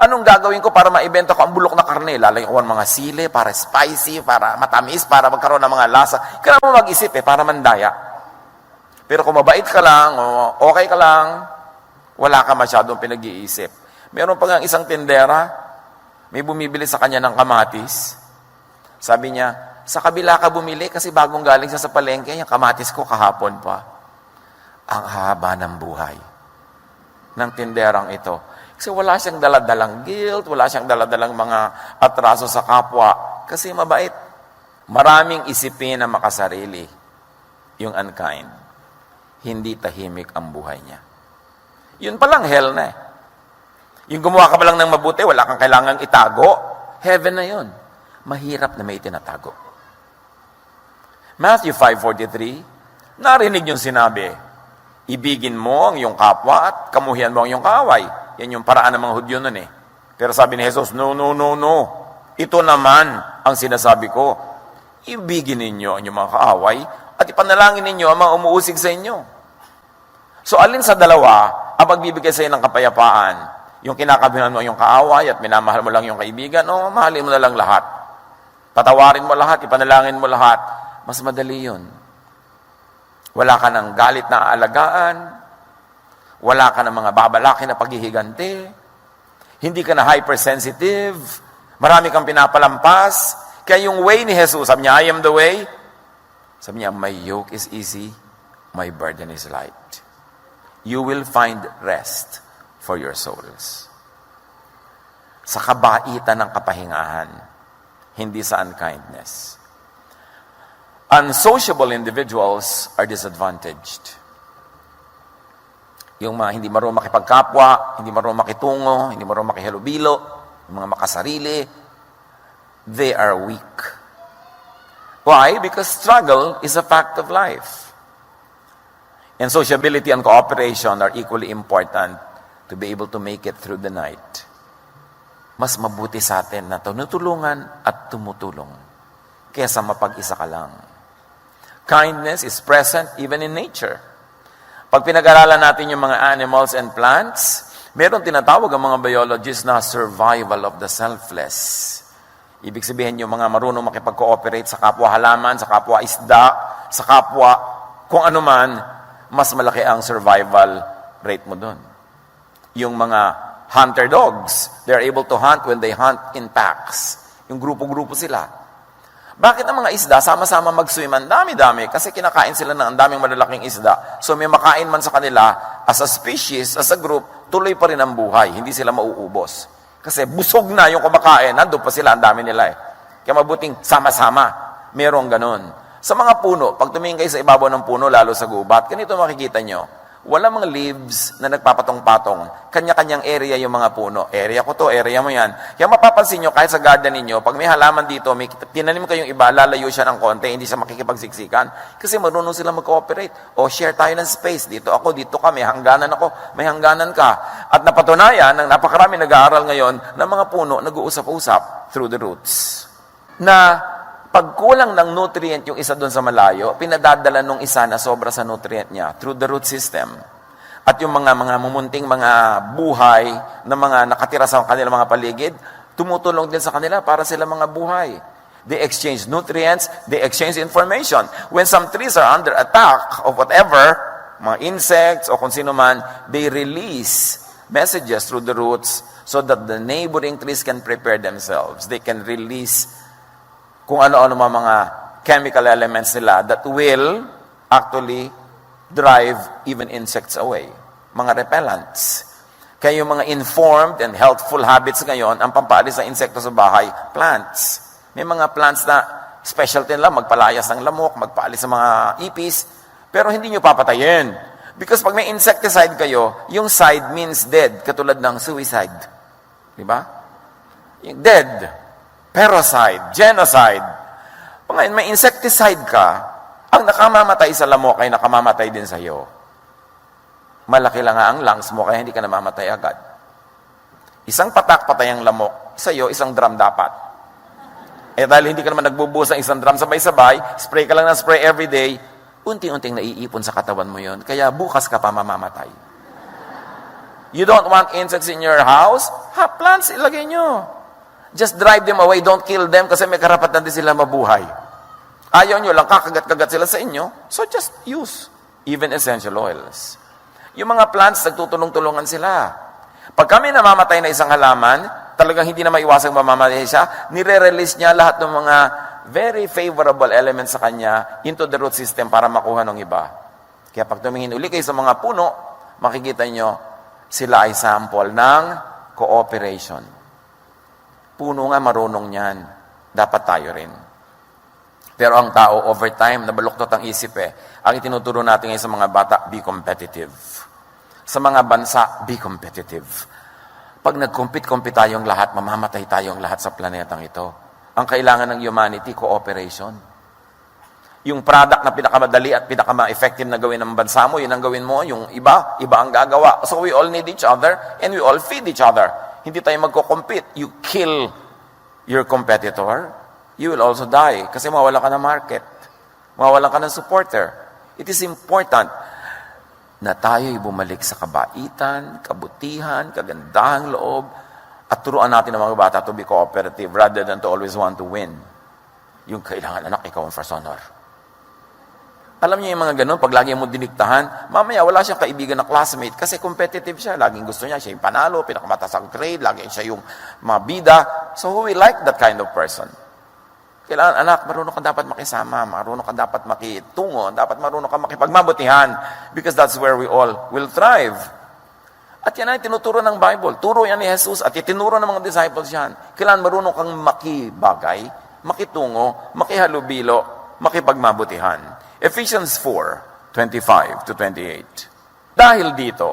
Anong gagawin ko para maibenta ko ang bulok na karne? Lalagyan ko ng mga sili, para spicy, para matamis, para magkaroon ng mga lasa. Kailangan mo mag-isip para mandaya. Pero kung mabait ka lang, o okay ka lang, wala ka masyadong pinag-iisip. Meron pa nga isang tindera, may bumibili sa kanya ng kamatis. Sabi niya, sa kabila ka bumili kasi bagong galing siya sa palengke, yung kamatis ko kahapon pa. Ang haba ng buhay ng tinderang ito. Kasi wala siyang daladalang guilt, wala siyang daladalang mga atraso sa kapwa. Kasi mabait. Maraming isipin na makasarili. Yung unkind. Hindi tahimik ang buhay niya. Yun palang hell na eh. Yung gumawa ka pa lang ng mabuti, wala kang kailangang itago. Heaven na yun. Mahirap na may tinatago. Matthew 5:43, narinig yung sinabi, ibigin mo ang iyong kapwa at kamuhian mo ang iyong kaaway. Yan yung paraan ng mga Hudyo nun eh. Pero sabi ni Jesus, no. Ito naman ang sinasabi ko. Ibigin ninyo ang inyong mga kaaway at ipanalangin ninyo ang mga umuusig sa inyo. So alin sa dalawa ang pagbibigay sa iyo ng kapayapaan? Yung kinakabihan mo yung kaaway at minamahal mo lang yung kaibigan, o mahalin mo na lang lahat. Patawarin mo lahat, ipanalangin mo lahat. Mas madali yun. Wala ka ng galit na aalagaan. Wala ka ng mga babalakin na paghihiganti. Hindi ka na hypersensitive. Marami kang pinapalampas. Kaya yung way ni Jesus, sabi niya, I am the way. Sabi niya, my yoke is easy, my burden is light. You will find rest for your souls. Sa kabaitan ng kapahingahan, hindi sa unkindness. Unsociable individuals are disadvantaged. Yung mga hindi marunong makipagkapwa, hindi marunong makitungo, hindi marunong makihalubilo, yung mga makasarili, they are weak. Why? Because struggle is a fact of life. And sociability and cooperation are equally important to be able to make it through the night. Mas mabuti sa atin na tinutulungan at tumutulong kaysa mapag-isa ka lang. Kindness is present even in nature. Pag pinag-aralan natin yung mga animals and plants, meron tinatawag ang mga biologists na survival of the selfless. Ibig sabihin yung mga marunong makipag-cooperate sa kapwa halaman, sa kapwa isda, sa kapwa kung ano man, mas malaki ang survival rate mo doon. Yung mga hunter dogs, they're able to hunt when they hunt in packs. Yung grupo-grupo sila. Bakit ang mga isda sama-sama mag-swim? Ang dami-dami. Kasi kinakain sila ng ang daming malalaking isda. So may makain man sa kanila, as a species, as a group, tuloy pa rin ang buhay. Hindi sila mauubos. Kasi busog na yung kumakain. Nandun pa sila, ang dami nila eh. Kaya mabuting sama-sama. Merong ganun. Sa mga puno, pag tumingin kayo sa ibabaw ng puno, lalo sa gubat, ganito makikita nyo. Wala mga leaves na nagpapatong-patong. Kanya-kanyang area yung mga puno. Area ko to, area mo yan. Kaya mapapansin nyo, kahit sa garden ninyo, pag may halaman dito, may tinanim kayong iba, lalayo siya ng konti, hindi siya makikipagsiksikan. Kasi marunong sila mag-cooperate. O share tayo ng space. Dito ako, dito ka, may hangganan ako, may hangganan ka. At napatunayan, ng napakarami nag-aaral ngayon, ng mga puno nag-uusap-usap through the roots. Na pag kulang ng nutrient yung isa doon sa malayo, pinadadala nung isa na sobra sa nutrient niya through the root system. At yung mga mumunting mga buhay na mga nakatira sa kanilang mga paligid, tumutulong din sa kanila para sila mga buhay. They exchange nutrients, they exchange information. When some trees are under attack of whatever, mga insects o kung sino man, they release messages through the roots so that the neighboring trees can prepare themselves. They can release kung ano-ano mga chemical elements nila that will actually drive even insects away. Mga repellents. Kaya yung mga informed and healthful habits ngayon, ang pampaalis ng insekto sa bahay, plants. May mga plants na specialty nila, magpalayas ng lamok, magpaalis sa mga ipis, pero hindi nyo papatayin. Because pag may insecticide kayo, yung side means dead, katulad ng suicide. Diba? Yung dead. Parasite, genocide. Pag may insecticide ka, ang nakamamatay sa lamok ay nakamamatay din sa iyo. Malaki lang nga ang lungs mo, kaya hindi ka namamatay agad. Isang patak patay ang lamok, sa iyo, isang drum dapat. Eh dahil hindi ka naman nagbubuhos ng isang drum sabay-sabay, spray ka lang ng spray every day, unti-unting naiipon sa katawan mo yon, kaya bukas ka pa mamamatay. You don't want insects in your house? Ha, plants, ilagay nyo. Just drive them away, don't kill them kasi may karapatan din sila mabuhay. Ayaw nyo lang, kakagat-kagat sila sa inyo, so just use even essential oils. Yung mga plants, nagtutulong-tulungan sila. Pag kami namamatay na isang halaman, talagang hindi na maiwasang mamamatay siya, nire-release niya lahat ng mga very favorable elements sa kanya into the root system para makuha ng iba. Kaya pag tumingin uli kayo sa mga puno, makikita nyo, sila ay sample ng cooperation. Puno nga marunong niyan. Dapat tayo rin. Pero ang tao, over time, nabaluktot ang isip eh. Ang itinuturo natin ngayon sa mga bata, be competitive. Sa mga bansa, be competitive. Pag nag-compete tayong lahat, mamamatay tayong lahat sa planetang ito. Ang kailangan ng humanity, cooperation. Yung product na pinakamadali at pinakama-effective na gawin ng bansa mo, yun ang gawin mo. Yung iba ang gagawa. So we all need each other and we all feed each other. Hindi tayo magko-compete. You kill your competitor, you will also die kasi mawawalan ka ng market. Mawawalan ka ng supporter. It is important na tayo'y bumalik sa kabaitan, kabutihan, kagandahang loob, at turuan natin ang mga bata to be cooperative rather than to always want to win. Yung kailangan anak, ikaw ang first honor. Alam niyo yung mga ganun, pag lagi mo diniktahan, mamaya wala siyang kaibigan na classmate kasi competitive siya. Laging gusto niya, siya yung panalo, pinakamataas ang grade, laging siya yung mga bida. So who will like that kind of person? Kailangan, anak, marunong ka dapat makisama, marunong ka dapat makitungo, dapat marunong ka makipagmabutihan because that's where we all will thrive. At yan ay tinuturo ng Bible. Turo yan ni Jesus at itinuro ng mga disciples yan. Kailangan marunong kang makibagay, makitungo, makihalubilo, makipagmabutihan. Ephesians 4:25 to 28. Dahil dito,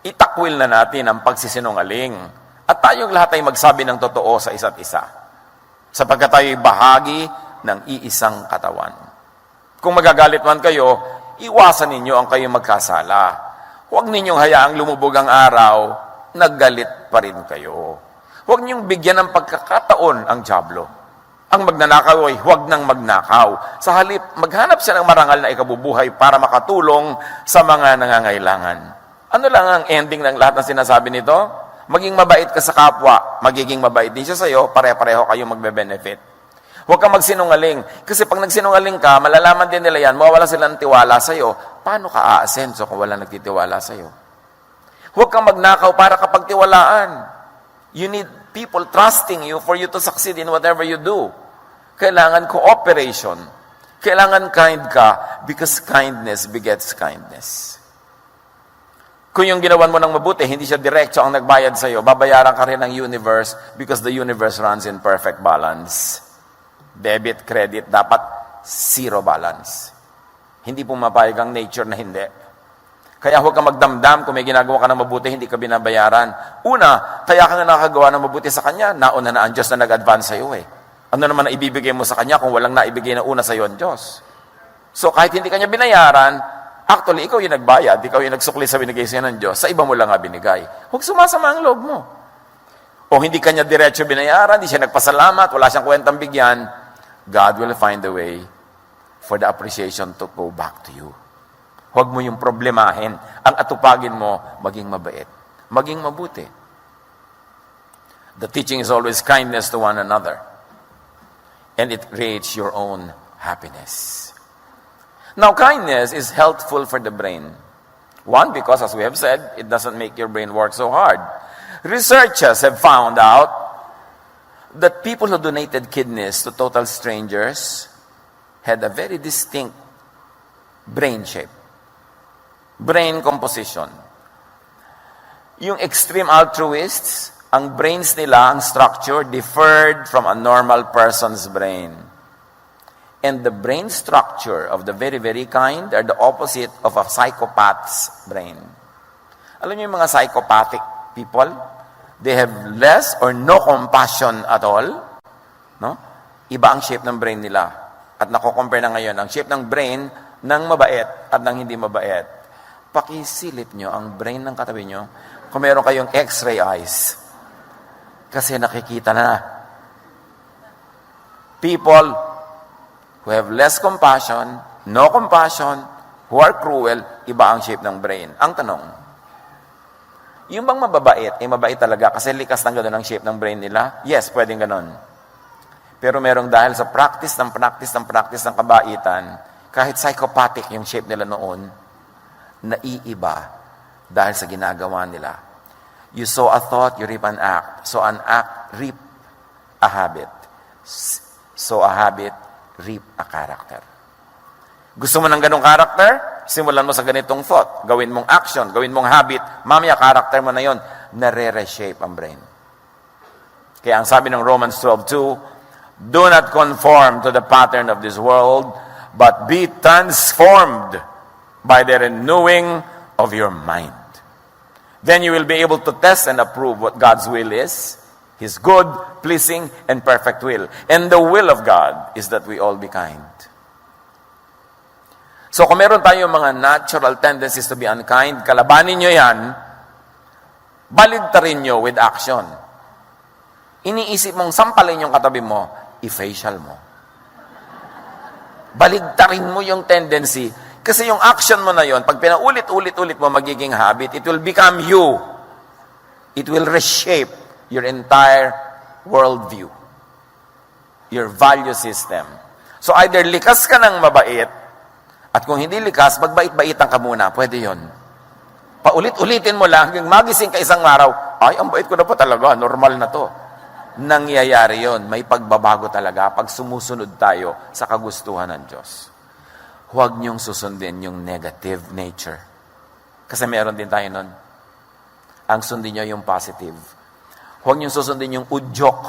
itakwil na natin ang pagsisinungaling at tayong lahat ay magsabi ng totoo sa isa't isa. Sapagkat tayo'y bahagi ng iisang katawan. Kung magagalit man kayo, iwasan ninyo ang kayong magkasala. Huwag ninyong hayaang lumubog ang araw, naggalit pa rin kayo. Huwag ninyong bigyan ng pagkakataon ang dyablo. Ang magnanakaw ay huwag nang magnakaw. Sa halip, maghanap siya ng marangal na ikabubuhay para makatulong sa mga nangangailangan. Ano lang ang ending ng lahat ng sinasabi nito? Maging mabait ka sa kapwa, magiging mabait din siya sa iyo, pare-pareho kayong magbe-benefit. Huwag kang magsinungaling. Kasi pag nagsinungaling ka, malalaman din nila yan, mawawala sila ng tiwala sa iyo. Paano ka aasenso kung wala nagtitiwala sa iyo? Huwag kang magnakaw para kapagtiwalaan. You need people trusting you for you to succeed in whatever you do. Kailangan cooperation. Kailangan kind ka because kindness begets kindness. Kung yung ginawan mo ng mabuti, hindi siya diretso ang nagbayad sa'yo, babayaran ka rin ng universe because the universe runs in perfect balance. Debit, credit, dapat zero balance. Hindi pumapayag ang nature na hindi. Kaya huwag kang magdamdam kung may ginagawa ka ng mabuti, hindi ka binabayaran. Una, kaya ka nga nakagawa ng mabuti sa Kanya, nauna na ang Diyos na nag-advance sa'yo eh. Ano naman na ibibigay mo sa Kanya kung walang naibigay na una sa'yo ang Diyos? So kahit hindi Kanya binayaran, actually, ikaw yung nagbayad, ikaw yung nagsukli sa binigay sa'yo ng Diyos, sa iba mo lang nga binigay. Huwag sumasama ang loob mo. O hindi Kanya diretso binayaran, hindi siya nagpasalamat, wala siyang kwentang bigyan, God will find a way for the appreciation to go back to you. Huwag mo yung problemahin. Ang atupagin mo, maging mabait. Maging mabuti. The teaching is always kindness to one another. And it creates your own happiness. Now, kindness is healthful for the brain. One, because as we have said, it doesn't make your brain work so hard. Researchers have found out that people who donated kidneys to total strangers had a very distinct brain shape. Brain composition. Yung extreme altruists, ang brains nila, ang structure, differed from a normal person's brain. And the brain structure of the very, very kind are the opposite of a psychopath's brain. Alam niyo yung mga psychopathic people? They have less or no compassion at all. No? Iba ang shape ng brain nila. At nako-compare na ngayon ang shape ng brain ng mabait at ng hindi mabait. Pakisilip nyo ang brain ng katabi nyo kung meron kayong x-ray eyes. Kasi nakikita na. People who have less compassion, no compassion, who are cruel, iba ang shape ng brain. Ang tanong, yung bang mababait, mabait talaga kasi likas ng gano'n ang shape ng brain nila? Yes, pwedeng gano'n. Pero merong dahil sa practice ng kabaitan, kahit psychopathic yung shape nila noon, naiiba dahil sa ginagawa nila. You sow a thought, you reap an act. So an act, reap a habit. So a habit, reap a character. Gusto mo ng ganong character? Simulan mo sa ganitong thought. Gawin mong action, gawin mong habit. Mamaya, character mo na yon, nare-reshape ang brain. Kaya ang sabi ng Romans 12:2, do not conform to the pattern of this world, but be transformed by the renewing of your mind. Then you will be able to test and approve what God's will is, His good, pleasing, and perfect will. And the will of God is that we all be kind. So kung meron tayong mga natural tendencies to be unkind, kalabanin nyo yan, baligtarin nyo with action. Iniisip mong sampalin yung katabi mo, i-facial mo. Baligtarin mo yung tendency. Kasi yung action mo na yon, pag pinaulit-ulit-ulit mo magiging habit, it will become you. It will reshape your entire worldview. Your value system. So either likas ka ng mabait, at kung hindi likas, magbait-baitan ka muna. Pwede yon. Paulit-ulitin mo lang, hanggang magising ka isang araw, ay, ang bait ko na po talaga, normal na to. Nangyayari yon. May pagbabago talaga pag sumusunod tayo sa kagustuhan ng Diyos. Huwag niyong susundin yung negative nature. Kasi meron din tayo nun. Ang sundin niyo yung positive. Huwag niyong susundin yung udyok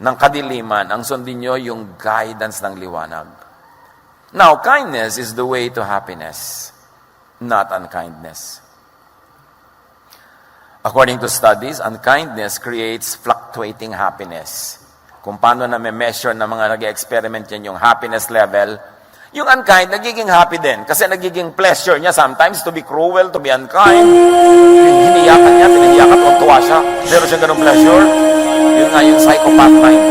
ng kadiliman. Ang sundin niyo yung guidance ng liwanag. Now, kindness is the way to happiness, not unkindness. According to studies, unkindness creates fluctuating happiness. Kung paano na may measure na mga nag-experiment yan yung happiness level, yung unkind, nagiging happy din. Kasi nagiging pleasure niya sometimes to be cruel, to be unkind. Hiniyakan niya, pinahiyakan, tuwa siya. Meron siya ganung pleasure. Yun nga yung psychopath mind.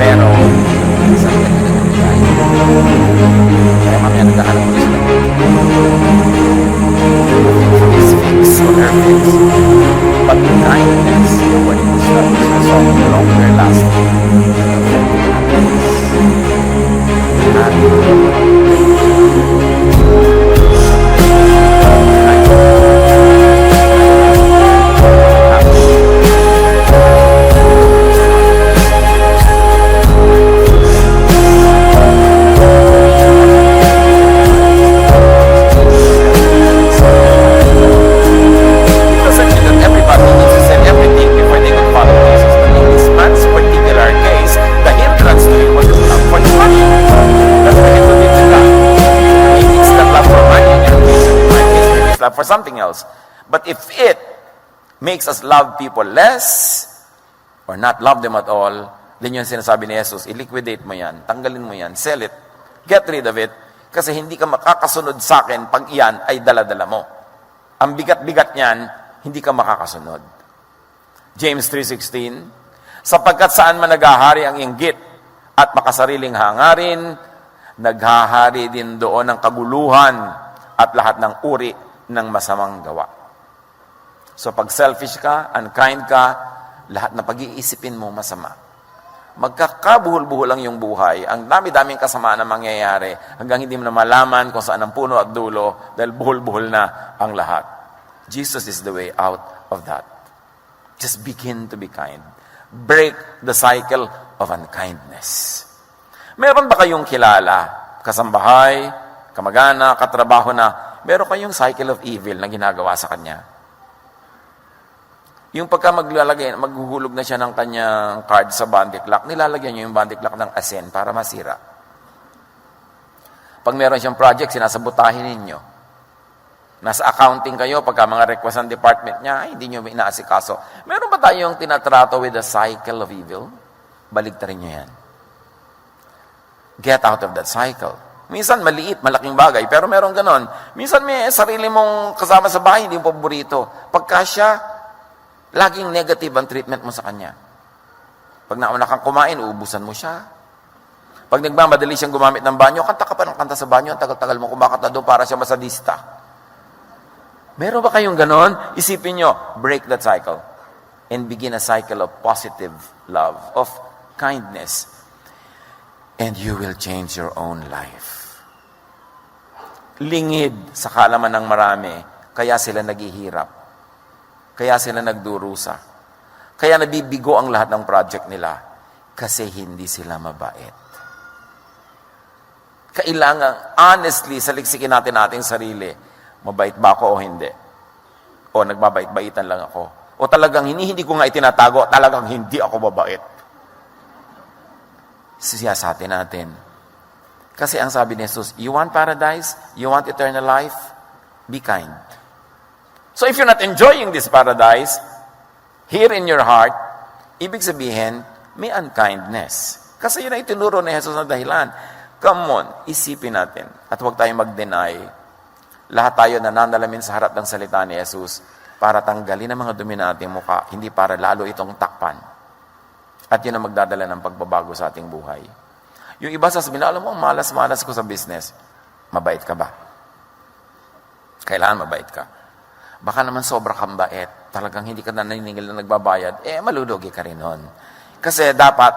Pero, isang kaya mamaya nagkahanap ko sila. His fix or her fix. But kindness, according to studies, result in longer lasting for something else. But if it makes us love people less or not love them at all, then yung sinasabi ni Jesus, i-liquidate mo yan, tanggalin mo yan, sell it, get rid of it, kasi hindi ka makakasunod sa akin pag iyan ay dala-dala mo. Ang bigat-bigat niyan, hindi ka makakasunod. James 3:16, sapagkat saan man naghahari ang inggit at makasariling hangarin, naghahari din doon ang kaguluhan at lahat ng uri ng masamang gawa. So pag selfish ka, unkind ka, lahat na pag-iisipin mo masama. Magkakabuhol-buhol lang yung buhay. Ang dami-daming kasamaan na mangyayari hanggang hindi mo na malaman kung saan ang puno at dulo dahil buhol-buhol na ang lahat. Jesus is the way out of that. Just begin to be kind. Break the cycle of unkindness. Meron ba kayong kilala, kasambahay, kamag-anak, katrabaho na meron kayong cycle of evil na ginagawa sa kanya? Yung pagka maghuhulog na siya ng kanyang card sa bandy clock, nilalagyan niya yung bandy clock ng asin para masira. Pag meron siyang project, sinasabotahin ninyo. Nasa accounting kayo, pagka mga request ng department niya, ay, hindi nyo inaasikaso. Meron ba tayong tinatrato with the cycle of evil? Baligtarin nyo yan. Get out of that cycle. Minsan maliit, malaking bagay, pero meron ganon. Minsan may sarili mong kasama sa bahay, hindi mo paborito. Pagka siya, laging negative ang treatment mo sa kanya. Pag nauna kang kumain, uubusan mo siya. Pag nagmamadali siyang gumamit ng banyo, kanta ka pa ng kanta sa banyo, ang tagal-tagal mo kumakanta doon para siya masadista. Meron ba kayong ganon? Isipin nyo, break that cycle and begin a cycle of positive love, of kindness, and you will change your own life. Lingid sa kaalaman ng marami, kaya sila naghihirap. Kaya sila nagdurusa. Kaya nabibigo ang lahat ng project nila. Kasi hindi sila mabait. Kailangan, honestly, saliksikin natin ating sarili. Mabait ba ako o hindi? O nagbabait-baitan lang ako? O talagang hindi ko nga itinatago, talagang hindi ako mabait. Siyasatin natin. Kasi ang sabi ni Jesus, you want paradise? You want eternal life? Be kind. So if you're not enjoying this paradise, here in your heart, ibig sabihin, may unkindness. Kasi yun ang itinuro ni Jesus na dahilan. Come on, isipin natin. At huwag tayong mag-deny. Lahat tayo nananalamin sa harap ng salita ni Jesus para tanggalin ang mga dumi na ating mukha, hindi para lalo itong takpan. At yun ang magdadala ng pagbabago sa ating buhay. Yung iba sasabihin, alam mo, malas-malas ko sa business. Mabait ka ba? Kailangan mabait ka. Baka naman sobra kang bait, talagang hindi ka na naniningil na nagbabayad, malulugi ka rin nun. Kasi dapat,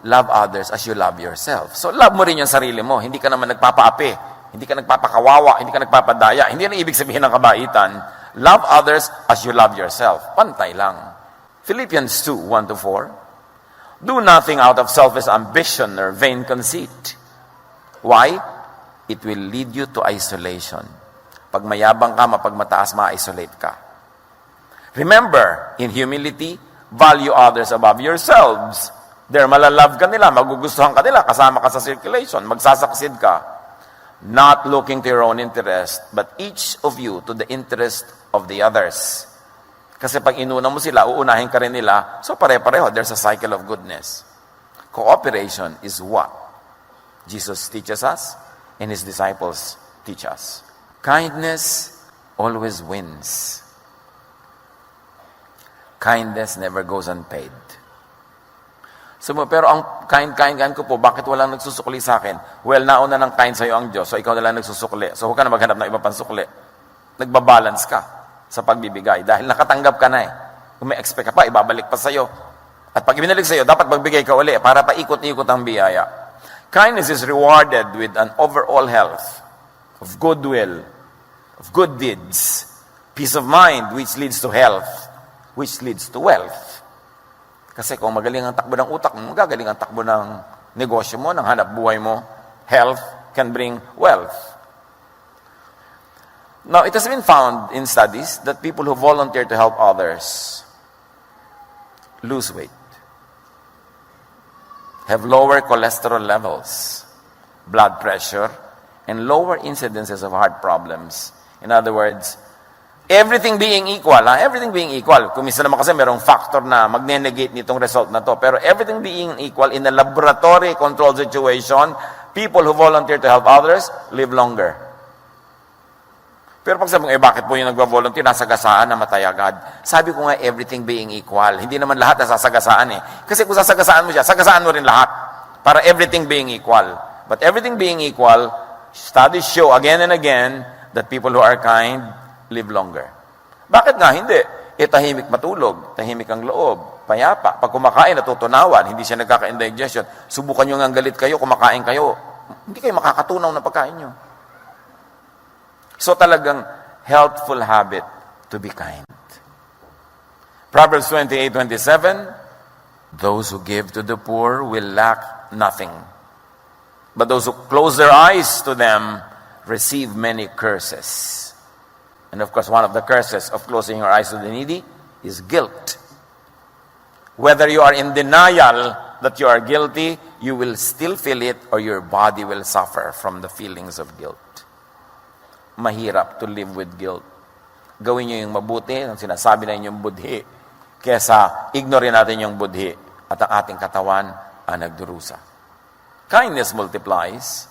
love others as you love yourself. So, love mo rin yung sarili mo. Hindi ka naman nagpapaapi, hindi ka nagpapakawawa, hindi ka nagpapadaya. Hindi na ibig sabihin ng kabaitan. Love others as you love yourself. Pantay lang. Philippians 2:1-4. Do nothing out of selfish ambition or vain conceit. Why? It will lead you to isolation. Pag mayabang ka, mapagmataas, ma-isolate ka. Remember, in humility, value others above yourselves. There, malalove ka nila, magugustuhan ka nila, kasama ka sa circulation, magsasaksid ka. Not looking to your own interest, but each of you to the interest of the others. Kasi pag inuna mo sila, uunahin ka rin nila, so pare-pareho, there's a cycle of goodness. Cooperation is what Jesus teaches us and His disciples teach us. Kindness always wins. Kindness never goes unpaid. So, pero ang kind ko po, bakit walang nagsusukli sa akin? Well, nauna ng kind sa'yo ang Diyos, so ikaw na lang nagsusukli. So, huwag ka na maghanap ng iba pang sukli. Nagbabalance ka sa pagbibigay dahil nakatanggap ka na eh. Kung may expect ka pa, ibabalik pa sa'yo. At pag ibinalik sa'yo, dapat magbigay ka uli para paikot-ikot ang biyaya. Kindness is rewarded with an overall health of goodwill, of good deeds, peace of mind, which leads to health, which leads to wealth. Kasi kung magaling ang takbo ng utak mo, magagaling ang takbo ng negosyo mo, ng hanap buhay mo, health can bring wealth. Now, it has been found in studies that people who volunteer to help others lose weight, have lower cholesterol levels, blood pressure, and lower incidences of heart problems. In other words, Everything being equal, everything being equal. Kung minsan naman kasi merong factor na magne-negate nitong result na to. Pero everything being equal, in a laboratory controlled situation, people who volunteer to help others live longer. Pero pag sabi ko, bakit po yung nagwa-volunteer, nasagasaan, namatay agad? Sabi ko nga, everything being equal. Hindi naman lahat nasasagasaan eh. Kasi kung sasagasaan mo siya, sagasaan mo rin lahat. Para everything being equal. But everything being equal, studies show again and again that people who are kind live longer. Bakit nga hindi? Tahimik matulog, tahimik ang loob, payapa. Pag kumakain, natutunawan, hindi siya nagkaka-indigestion. Subukan nyo nga galit kayo, kumakain kayo. Hindi kayo makakatunaw na pagkain nyo. So talagang healthful habit to be kind. Proverbs 28:27, those who give to the poor will lack nothing. But those who close their eyes to them receive many curses. And of course, one of the curses of closing your eyes to the needy is guilt. Whether you are in denial that you are guilty, you will still feel it or your body will suffer from the feelings of guilt. Mahirap to live with guilt. Gawin nyo yung mabuti, ang sinasabi na inyong budhi, kesa ignore natin yung budhi at ang ating katawan ang nagdurusa. Kindness multiplies.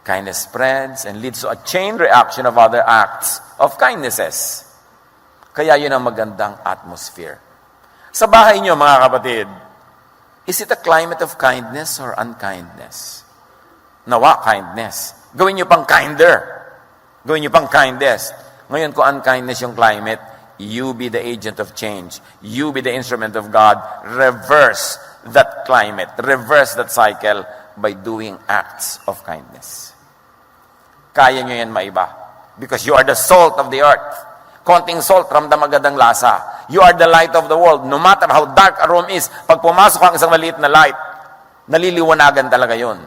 Kindness spreads and leads to a chain reaction of other acts of kindnesses. Kaya yun ang magandang atmosphere. Sa bahay nyo, mga kapatid, is it a climate of kindness or unkindness? Nawa, kindness. Gawin nyo pang kinder. Gawin nyo pang kindness. Ngayon, kung unkindness yung climate, you be the agent of change. You be the instrument of God. Reverse that climate. Reverse that cycle by doing acts of kindness. Kaya nyo yan maiba. Because you are the salt of the earth. Konting salt, ramdam agad ang lasa. You are the light of the world. No matter how dark a room is, pag pumasok ang isang maliit na light, naliliwanagan talaga yon.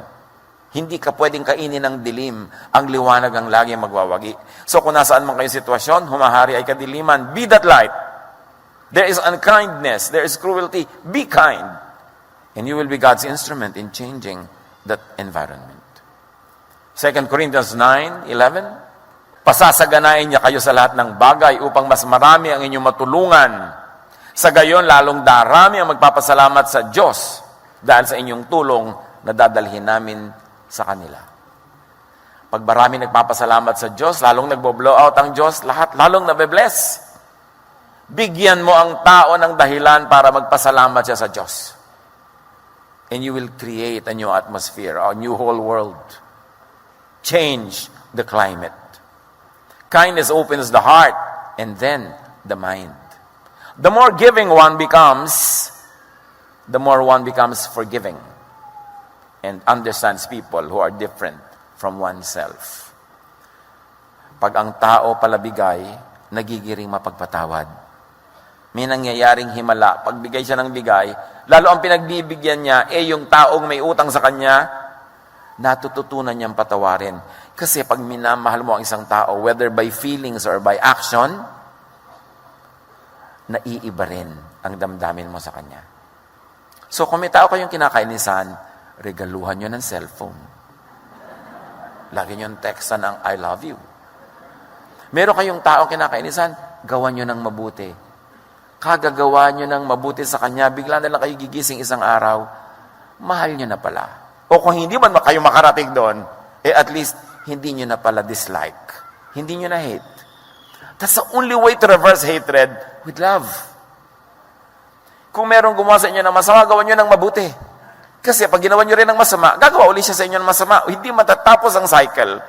Hindi ka pwedeng kainin ng dilim. Ang liwanag ang lagi magwawagi. So kung nasaan man kayong sitwasyon, humahari ay kadiliman, be that light. There is unkindness, there is cruelty, be kind. And you will be God's instrument in changing that environment. 2 Corinthians 9:11, pasasaganain niya kayo sa lahat ng bagay upang mas marami ang inyong matulungan. Sa gayon, lalong darami ang magpapasalamat sa Diyos dahil sa inyong tulong na dadalhin namin sa kanila. Pag marami nagpapasalamat sa Diyos, lalong nagbo-blow out ang Diyos, lahat lalong nabe-bless. Bigyan mo ang tao ng dahilan para magpasalamat siya sa Diyos. And you will create a new atmosphere, a new whole world. Change the climate. Kindness opens the heart and then the mind. The more giving one becomes, the more one becomes forgiving and understands people who are different from oneself. Pag ang tao palabigay, nagigiring mapagpatawad. May nangyayaring himala. Pagbigay siya ng bigay, lalo ang pinagbibigyan niya, yung taong may utang sa kanya, natututunan niyang patawarin. Kasi pag minamahal mo ang isang tao, whether by feelings or by action, naiiba rin ang damdamin mo sa kanya. So kung may tao kayong kinakainisan, regaluhan nyo ng cellphone. Lagi nyo textan ng I love you. Meron kayong tao kinakainisan, gawan nyo ng mabuti. Kagagawa nyo ng mabuti sa kanya, bigla na lang kayo gigising isang araw, mahal nyo na pala. O kung hindi man kayo makarating doon, at least, hindi nyo na pala dislike. Hindi nyo na hate. That's the only way to reverse hatred with love. Kung merong gumawa sa inyo ng masama, gawan nyo ng mabuti. Kasi pag ginawa nyo rin ng masama, gagawa ulit siya sa inyo ng masama. Hindi matatapos ang cycle.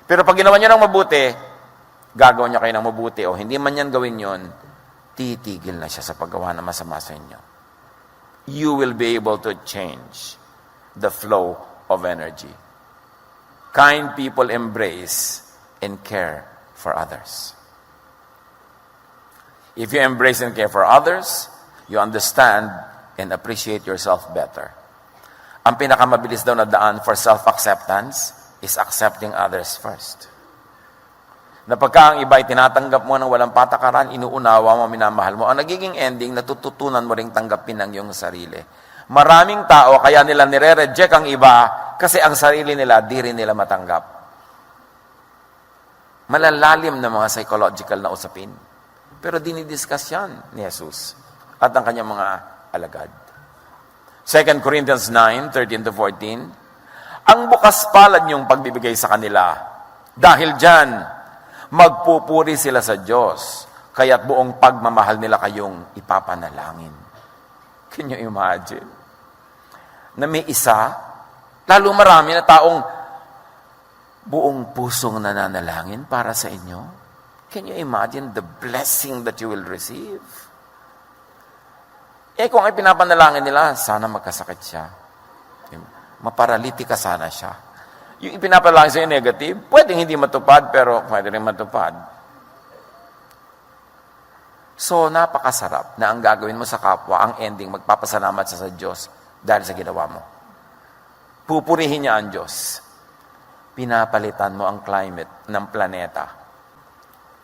Pero pag ginawa nyo ng mabuti, gagawa niya kayo ng mabuti. O hindi man yan gawin yon, titigil na siya sa paggawa ng masama sa inyo. You will be able to change the flow of energy. Kind people embrace and care for others. If you embrace and care for others, you understand and appreciate yourself better. Ang pinakamabilis daw na daan for self-acceptance is accepting others first. Na pagka ang iba ay tinatanggap mo ng walang patakaran, inuunawa mo, minamahal mo, ang nagiging ending, natututunan mo ring tanggapin ang iyong sarili. Maraming tao, kaya nila nire-reject ang iba kasi ang sarili nila, di rin nila matanggap. Malalalim na mga psychological na usapin. Pero dinidiscuss yan ni Jesus at ang kanyang mga alagad. 2 Corinthians 9:13-14, ang bukas palad niyong pagbibigay sa kanila. Dahil dyan, magpupuri sila sa Diyos, kaya't buong pagmamahal nila kayong ipapanalangin. Can you imagine? Na may isa, lalo marami na taong buong pusong nananalangin para sa inyo. Can you imagine the blessing that you will receive? Kung ay pinapanalangin nila, sana magkasakit siya. Maparalitika sana siya. Yung ipinapanalangin sa'yo negative, pwedeng hindi matupad, pero pwede rin matupad. So, napakasarap na ang gagawin mo sa kapwa, ang ending, magpapasalamat sa Diyos dahil sa ginawa mo. Pupurihin niya ang Diyos. Pinapalitan mo ang climate ng planeta.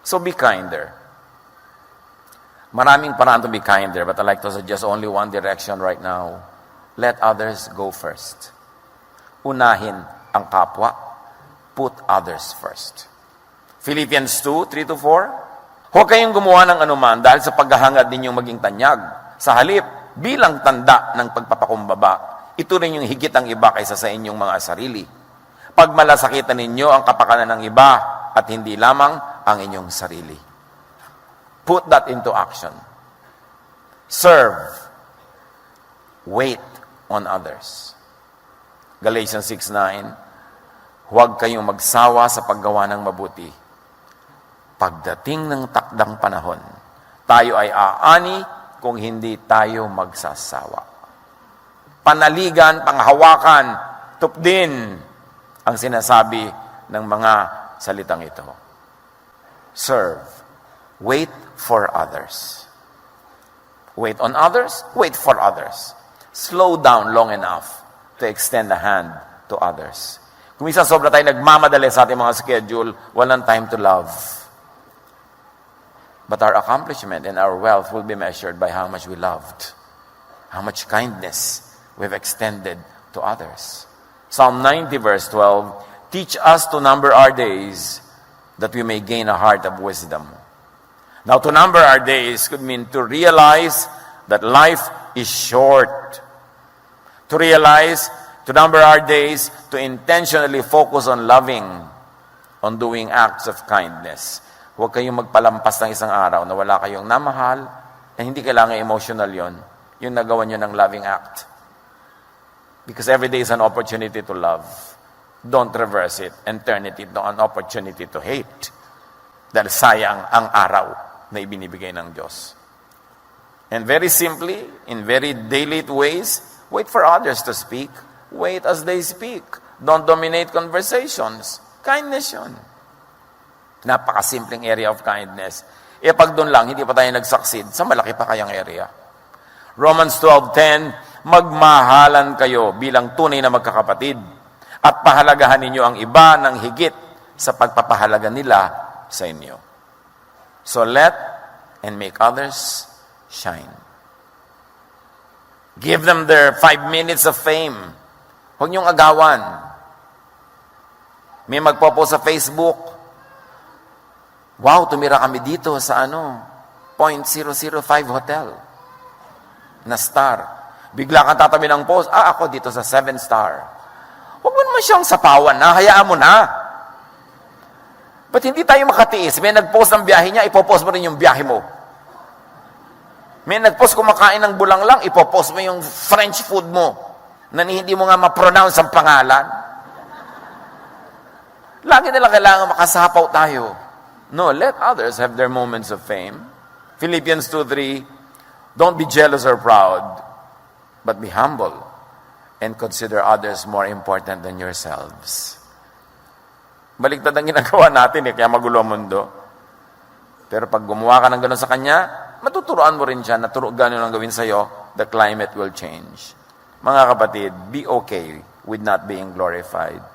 So, be kinder. Maraming paraan to be kinder, but I like to suggest only one direction right now. Let others go first. Unahin ang kapwa. Put others first. Philippians 2:3-4, huwag kayong gumawa ng anuman dahil sa paghahangad ninyong maging tanyag. Sa halip, bilang tanda ng pagpapakumbaba, ito rin yung higit ang iba kaysa sa inyong mga sarili. Pagmalasakitan ninyo ang kapakanan ng iba at hindi lamang ang inyong sarili. Put that into action. Serve. Wait on others. Galatians 6:9, huwag kayong magsawa sa paggawa ng mabuti. Pagdating ng takdang panahon, tayo ay aani kung hindi tayo magsasawa. Panaligan, panghawakan, tupdin ang sinasabi ng mga salitang ito. Serve. Wait for others. Wait on others, wait for others. Slow down long enough to extend a hand to others. Kung minsan sobra tayo nagmamadali sa ating mga schedule, walang time to love. But our accomplishment and our wealth will be measured by how much we loved, how much kindness we've extended to others. Psalm 90 verse 12, teach us to number our days that we may gain a heart of wisdom. Now, to number our days could mean to realize that life is short. To realize, to number our days, to intentionally focus on loving, on doing acts of kindness. Huwag kayong magpalampas ng isang araw na wala kayong namahal, na hindi kailangan emotional yon, yung nagawa nyo ng loving act. Because every day is an opportunity to love. Don't reverse it and turn it into an opportunity to hate. Dahil sayang ang araw na ibinibigay ng Diyos. And very simply, in very daily ways, wait for others to speak. Wait as they speak. Don't dominate conversations. Kindness yun. Napakasimpleng area of kindness. Pag doon lang, hindi pa tayo nag-succeed, sa malaki pa kayang area. Romans 12:10, magmahalan kayo bilang tunay na magkakapatid at pahalagahan ninyo ang iba ng higit sa pagpapahalaga nila sa inyo. So let and make others shine. Give them their 5 minutes of fame. Huwag niyong agawan. May magpopost sa Facebook, wow, tumira kami dito sa .005 hotel na star. Bigla kang tatabi ng post, ako dito sa 7 star. Huwag mo naman siyang sapawan na, hayaan mo na. Ba't hindi tayo makatiis? May nag-post ng biyahe niya, ipopost mo rin yung biyahe mo. May nag-post kumakain ng bulang lang, ipopost mo yung French food mo na hindi mo nga ma-pronounce ang pangalan. Lagi nila kailangan makasapaw tayo. No, let others have their moments of fame. Philippians 2:3, don't be jealous or proud, but be humble and consider others more important than yourselves. Baliktad ang ginagawa natin kaya magulo ang mundo. Pero pag gumawa ka ng gano'n sa kanya, matuturoan mo rin siya na gano'n ang gawin sa'yo, the climate will change. Mga kapatid, be okay with not being glorified.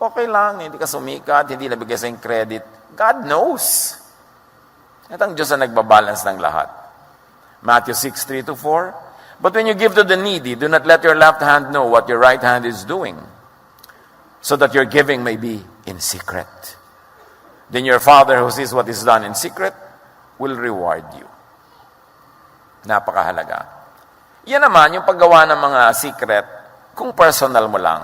Okay lang, hindi ka sumikat, hindi nabigay sa'yo credit. God knows. At ang Diyos ang nagbabalance ng lahat. Matthew 6:3-4, but when you give to the needy, do not let your left hand know what your right hand is doing, so that your giving may be in secret. then your Father who sees what is done in secret will reward you. Napakahalaga. Yan naman, yung paggawa ng mga secret, kung personal mo lang.